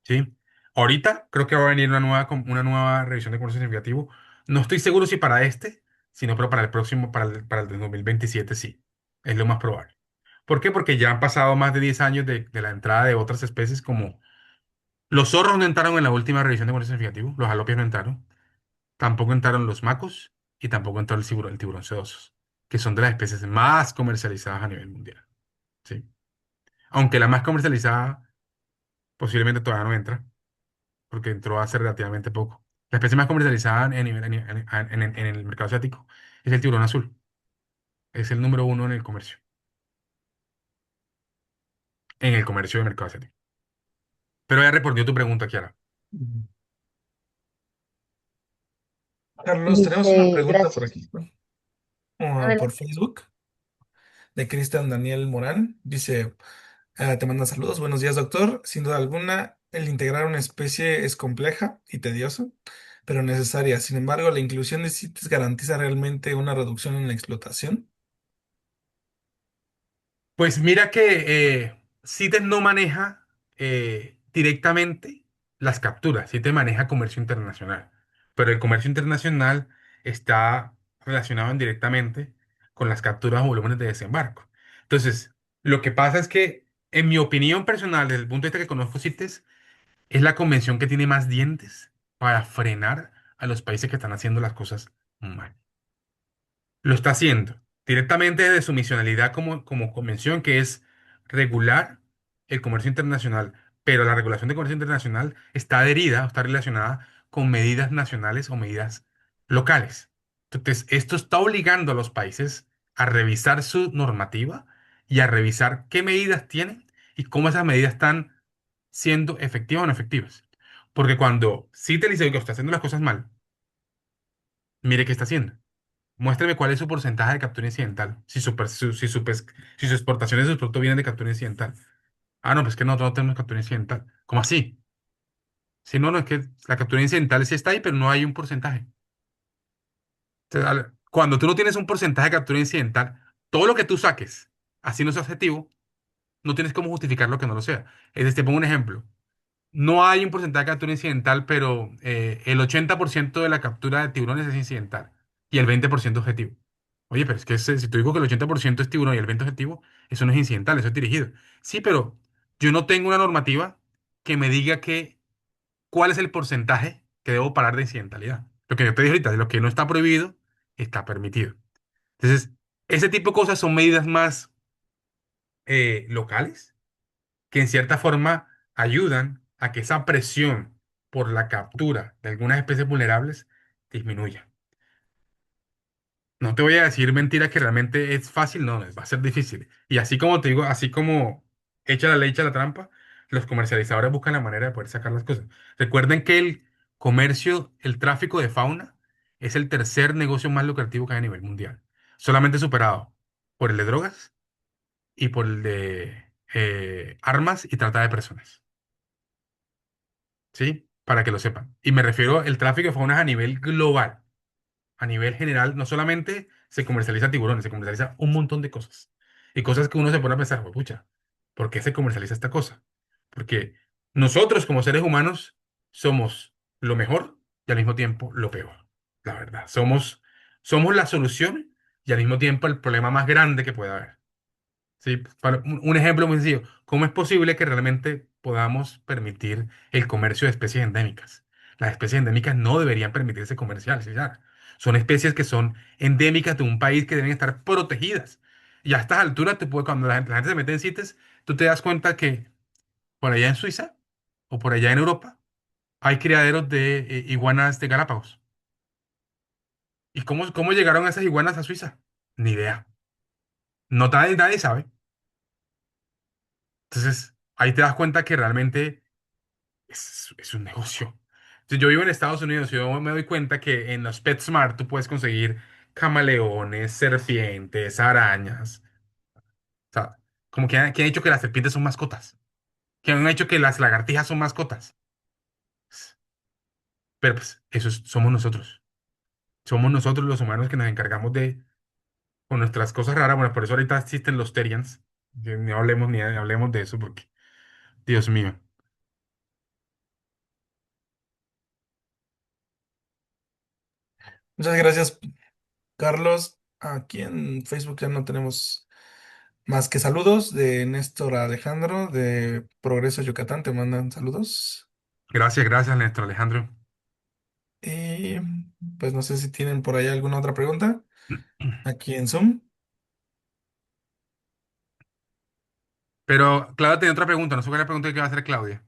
¿Sí? Ahorita creo que va a venir una nueva revisión de comercio significativo. No estoy seguro si para este, sino pero para el próximo, para el de 2027 sí. Es lo más probable. ¿Por qué? Porque ya han pasado más de 10 años de la entrada de otras especies como los zorros no entraron en la última revisión de comercio significativo, los alopios no entraron, tampoco entraron los macos y tampoco entró el tiburón sedosos, que son de las especies más comercializadas a nivel mundial. ¿Sí? Aunque la más comercializada posiblemente todavía no entra, porque entró hace relativamente poco. La especie más comercializada en el mercado asiático es el tiburón azul. Es el número uno en el comercio del mercado asiático. Pero ya respondió tu pregunta, Kiara. Carlos, tenemos una Dice, pregunta por gracias. aquí, ¿no? Por Adelante. Facebook, de Cristian Daniel Morán. Dice, te manda saludos. Buenos días, doctor. Sin duda alguna, el integrar una especie es compleja y tedioso, pero necesaria. Sin embargo, la inclusión de CITES garantiza realmente una reducción en la explotación. Pues mira que CITES no maneja directamente. las capturas, sí te maneja comercio internacional, pero el comercio internacional está relacionado indirectamente con las capturas o volúmenes de desembarco. Entonces, lo que pasa es que, en mi opinión personal, desde el punto de vista que conozco CITES, es la convención que tiene más dientes para frenar a los países que están haciendo las cosas mal. Lo está haciendo directamente desde su misionalidad como convención, que es regular el comercio internacional, pero la regulación de comercio internacional está adherida o está relacionada con medidas nacionales o medidas locales. Entonces, esto está obligando a los países a revisar su normativa y a revisar qué medidas tienen y cómo esas medidas están siendo efectivas o no efectivas. Porque cuando sí te dice que está haciendo las cosas mal, mire qué está haciendo. Muéstreme cuál es su porcentaje de captura incidental. Si su exportación de sus productos vienen de captura incidental. Ah, no, pues que nosotros no tenemos captura incidental. ¿Cómo así? Si no, no es que la captura incidental sí está ahí, pero no hay un porcentaje. Entonces, cuando tú no tienes un porcentaje de captura incidental, todo lo que tú saques, así no es objetivo, no tienes cómo justificar lo que no lo sea. Es decir, te pongo un ejemplo. No hay un porcentaje de captura incidental, pero el 80% de la captura de tiburones es incidental y el 20% objetivo. Oye, pero es que si tú digo que el 80% es tiburón y el 20% objetivo, eso no es incidental, eso es dirigido. Sí, pero yo no tengo una normativa que me diga cuál es el porcentaje que debo parar de incidentalidad. Lo que yo te dije ahorita, de lo que no está prohibido, está permitido. Entonces, ese tipo de cosas son medidas más locales que en cierta forma ayudan a que esa presión por la captura de algunas especies vulnerables disminuya. No te voy a decir mentiras que realmente es fácil, no, va a ser difícil. Y así como te digo, así como echa la ley, echa la trampa, los comercializadores buscan la manera de poder sacar las cosas. Recuerden que el comercio, el tráfico de fauna, es el tercer negocio más lucrativo que hay a nivel mundial, solamente superado por el de drogas y por el de armas y trata de personas. ¿Sí? Para que lo sepan. Y me refiero al tráfico de faunas a nivel global, a nivel general, no solamente se comercializa tiburones, se comercializa un montón de cosas. Y cosas que uno se pone a pensar, "Jue pucha, ¿por qué se comercializa esta cosa? Porque nosotros como seres humanos somos lo mejor y al mismo tiempo lo peor, la verdad. Somos la solución y al mismo tiempo el problema más grande que pueda haber. Sí, para un ejemplo muy sencillo. ¿Cómo es posible que realmente podamos permitir el comercio de especies endémicas? Las especies endémicas no deberían permitirse comercializar. Son especies que son endémicas de un país que deben estar protegidas. Y a estas alturas, cuando la gente se mete en CITES, tú te das cuenta que por allá en Suiza o por allá en Europa hay criaderos de iguanas de Galápagos. ¿Y cómo llegaron esas iguanas a Suiza? Ni idea. No, nadie sabe. Entonces, ahí te das cuenta que realmente es un negocio. Entonces, yo vivo en Estados Unidos y yo me doy cuenta que en los PetSmart tú puedes conseguir camaleones, serpientes, arañas. O sea, como que han hecho que las serpientes son mascotas. Que han hecho que las lagartijas son mascotas. Pero pues, somos nosotros. Somos nosotros los humanos que nos encargamos con nuestras cosas raras. Bueno, por eso ahorita existen los Terians. Que ni hablemos de eso porque, Dios mío. Muchas gracias, Carlos. Aquí en Facebook ya no tenemos más que saludos de Néstor Alejandro de Progreso Yucatán. Te mandan saludos. Gracias, gracias, Néstor Alejandro. Y pues no sé si tienen por ahí alguna otra pregunta aquí en Zoom. Pero Claudia tenía otra pregunta, no sé cuál es la pregunta que iba a hacer Claudia.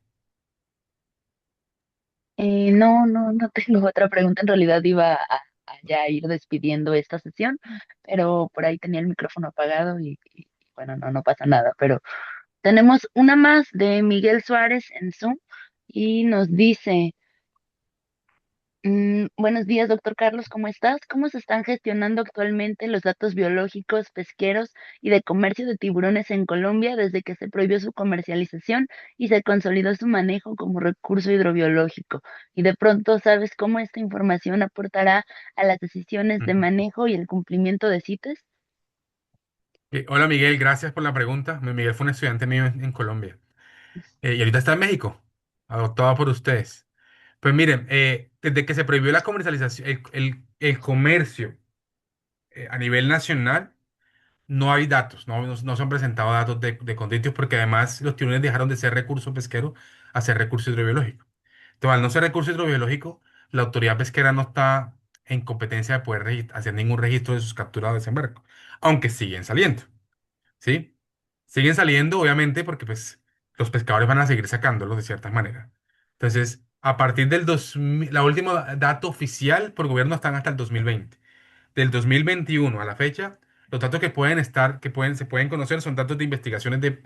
No, no, no tengo otra pregunta. En realidad iba a ya ir despidiendo esta sesión, pero por ahí tenía el micrófono apagado y bueno, no, no pasa nada. Pero tenemos una más de Miguel Suárez en Zoom y nos dice, buenos días, doctor Carlos, ¿cómo estás? ¿Cómo se están gestionando actualmente los datos biológicos, pesqueros y de comercio de tiburones en Colombia desde que se prohibió su comercialización y se consolidó su manejo como recurso hidrobiológico? Y de pronto, ¿sabes cómo esta información aportará a las decisiones de Ujú. manejo y el cumplimiento de CITES? Hola Miguel, gracias por la pregunta. Miguel fue un estudiante mío en Colombia. Y ahorita está en México. adoptada por ustedes. Pues miren, desde que se prohibió la comercialización, el comercio a nivel nacional, no hay datos, no se han presentado datos de conditos porque además los tiburones dejaron de ser recurso pesquero a ser recurso hidrobiológico. Entonces, al no ser recurso hidrobiológico, la autoridad pesquera no está en competencia de poder hacer ningún registro de sus capturas de desembarco, aunque siguen saliendo, ¿sí? Siguen saliendo, obviamente, porque pues los pescadores van a seguir sacándolos de cierta manera. Entonces, a partir del 2000, la última dato oficial por gobierno están hasta el 2020. Del 2021 a la fecha, los datos que pueden estar, se pueden conocer son datos de investigaciones de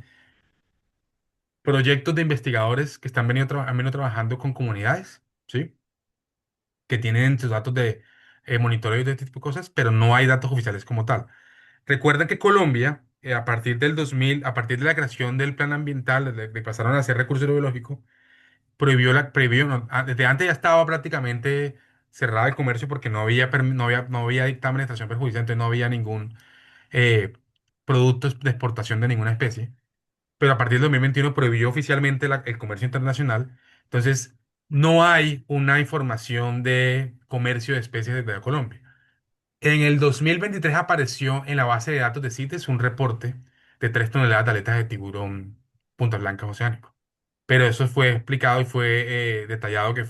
proyectos de investigadores que han venido trabajando con comunidades, ¿sí? Que tienen sus datos de monitoreo y de este tipo de cosas, pero no hay datos oficiales como tal. Recuerda que Colombia, a partir del 2000, a partir de la creación del plan ambiental, de pasaron a ser recurso biológico, prohibió, no, desde antes ya estaba prácticamente cerrada el comercio porque no había dictamen de extracción perjudicial, entonces no había ningún eh, productos de exportación de ninguna especie, pero a partir del 2021 prohibió oficialmente el comercio internacional. Entonces, no hay una información de comercio de especies desde Colombia. En el 2023 apareció en la base de datos de CITES un reporte de 3 toneladas de aletas de tiburón puntas blancas oceánico. Pero eso fue explicado y fue detallado que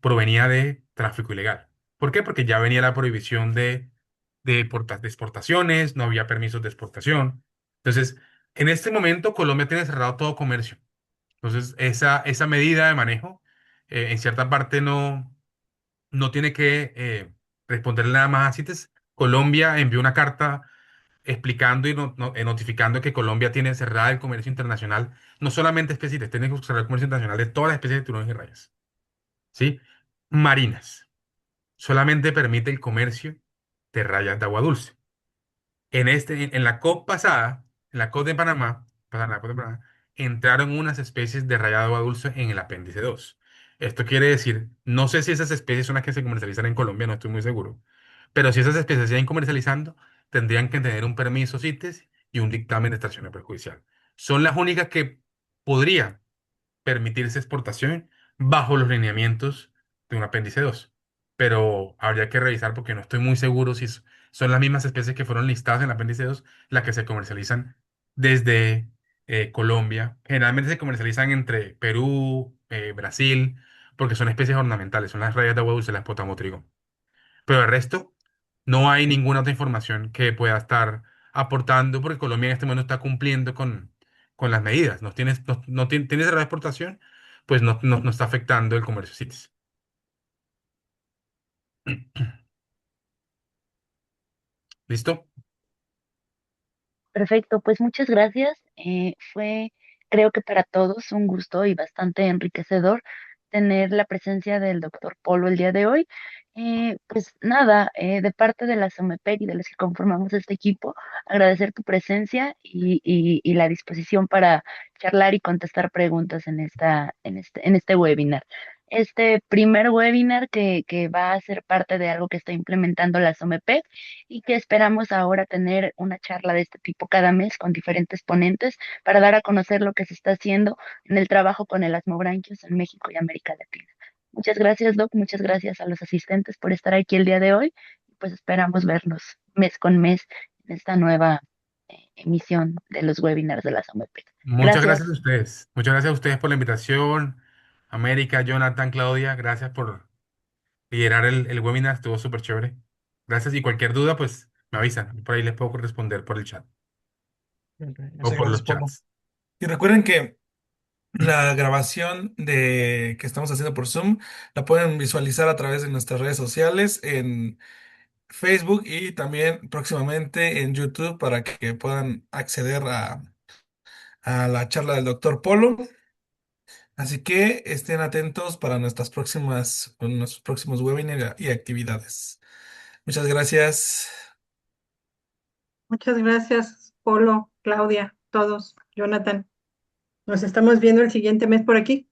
provenía de tráfico ilegal. ¿Por qué? Porque ya venía la prohibición de exportaciones, no había permisos de exportación. Entonces, en este momento Colombia tiene cerrado todo comercio. Entonces, esa medida de manejo, en cierta parte no tiene que responderle nada más a CITES. Colombia envió una carta explicando y notificando que Colombia tiene cerrada el comercio internacional, no solamente especies, tiene que cerrar el comercio internacional de todas las especies de tiburones y rayas, ¿sí? Marinas. Solamente permite el comercio de rayas de agua dulce. En la COP pasada, en la COP de Panamá, la COP de Panamá, entraron unas especies de rayado de agua dulce en el apéndice 2. Esto quiere decir, no sé si esas especies son las que se comercializan en Colombia, no estoy muy seguro, pero si esas especies se siguen comercializando, tendrían que tener un permiso CITES y un dictamen de extracción perjudicial. Son las únicas que podrían permitirse exportación bajo los lineamientos de un apéndice 2. Pero habría que revisar porque no estoy muy seguro si son las mismas especies que fueron listadas en el apéndice 2 las que se comercializan desde Colombia. Generalmente se comercializan entre Perú, Brasil, porque son especies ornamentales, son las rayas de agua dulce, las potamotrigo. Pero el resto, no hay ninguna otra información que pueda estar aportando porque Colombia en este momento está cumpliendo con las medidas. Tiene cerrada exportación, pues no está afectando el comercio CITES. ¿Listo? Perfecto, pues muchas gracias. Fue, creo que para todos, un gusto y bastante enriquecedor tener la presencia del doctor Polo el día de hoy. Pues nada, de parte de la SOMEPEC y de los que conformamos este equipo, agradecer tu presencia y la disposición para charlar y contestar preguntas en este webinar. Este primer webinar que va a ser parte de algo que está implementando la SOMEPEC y que esperamos ahora tener una charla de este tipo cada mes con diferentes ponentes para dar a conocer lo que se está haciendo en el trabajo con el asmobranquios en México y América Latina. Muchas gracias, Doc, muchas gracias a los asistentes por estar aquí el día de hoy. Pues esperamos vernos mes con mes en esta nueva emisión de los webinars de la SOMEPEC. Muchas gracias a Gracias. ustedes. Muchas gracias a ustedes por la invitación. América, Jonathan, Claudia, gracias por liderar el webinar. Estuvo súper chévere. Gracias y cualquier duda, pues me avisan. Por ahí les puedo responder por el chat o Muchas por gracias, los Polo. chats. Y recuerden que la grabación que estamos haciendo por Zoom la pueden visualizar a través de nuestras redes sociales en Facebook y también próximamente en YouTube para que puedan acceder a la charla del doctor Polo. Así que estén atentos para nuestros próximos webinars y actividades. Muchas gracias. Muchas gracias, Polo, Claudia, todos, Jonathan. Nos estamos viendo el siguiente mes por aquí.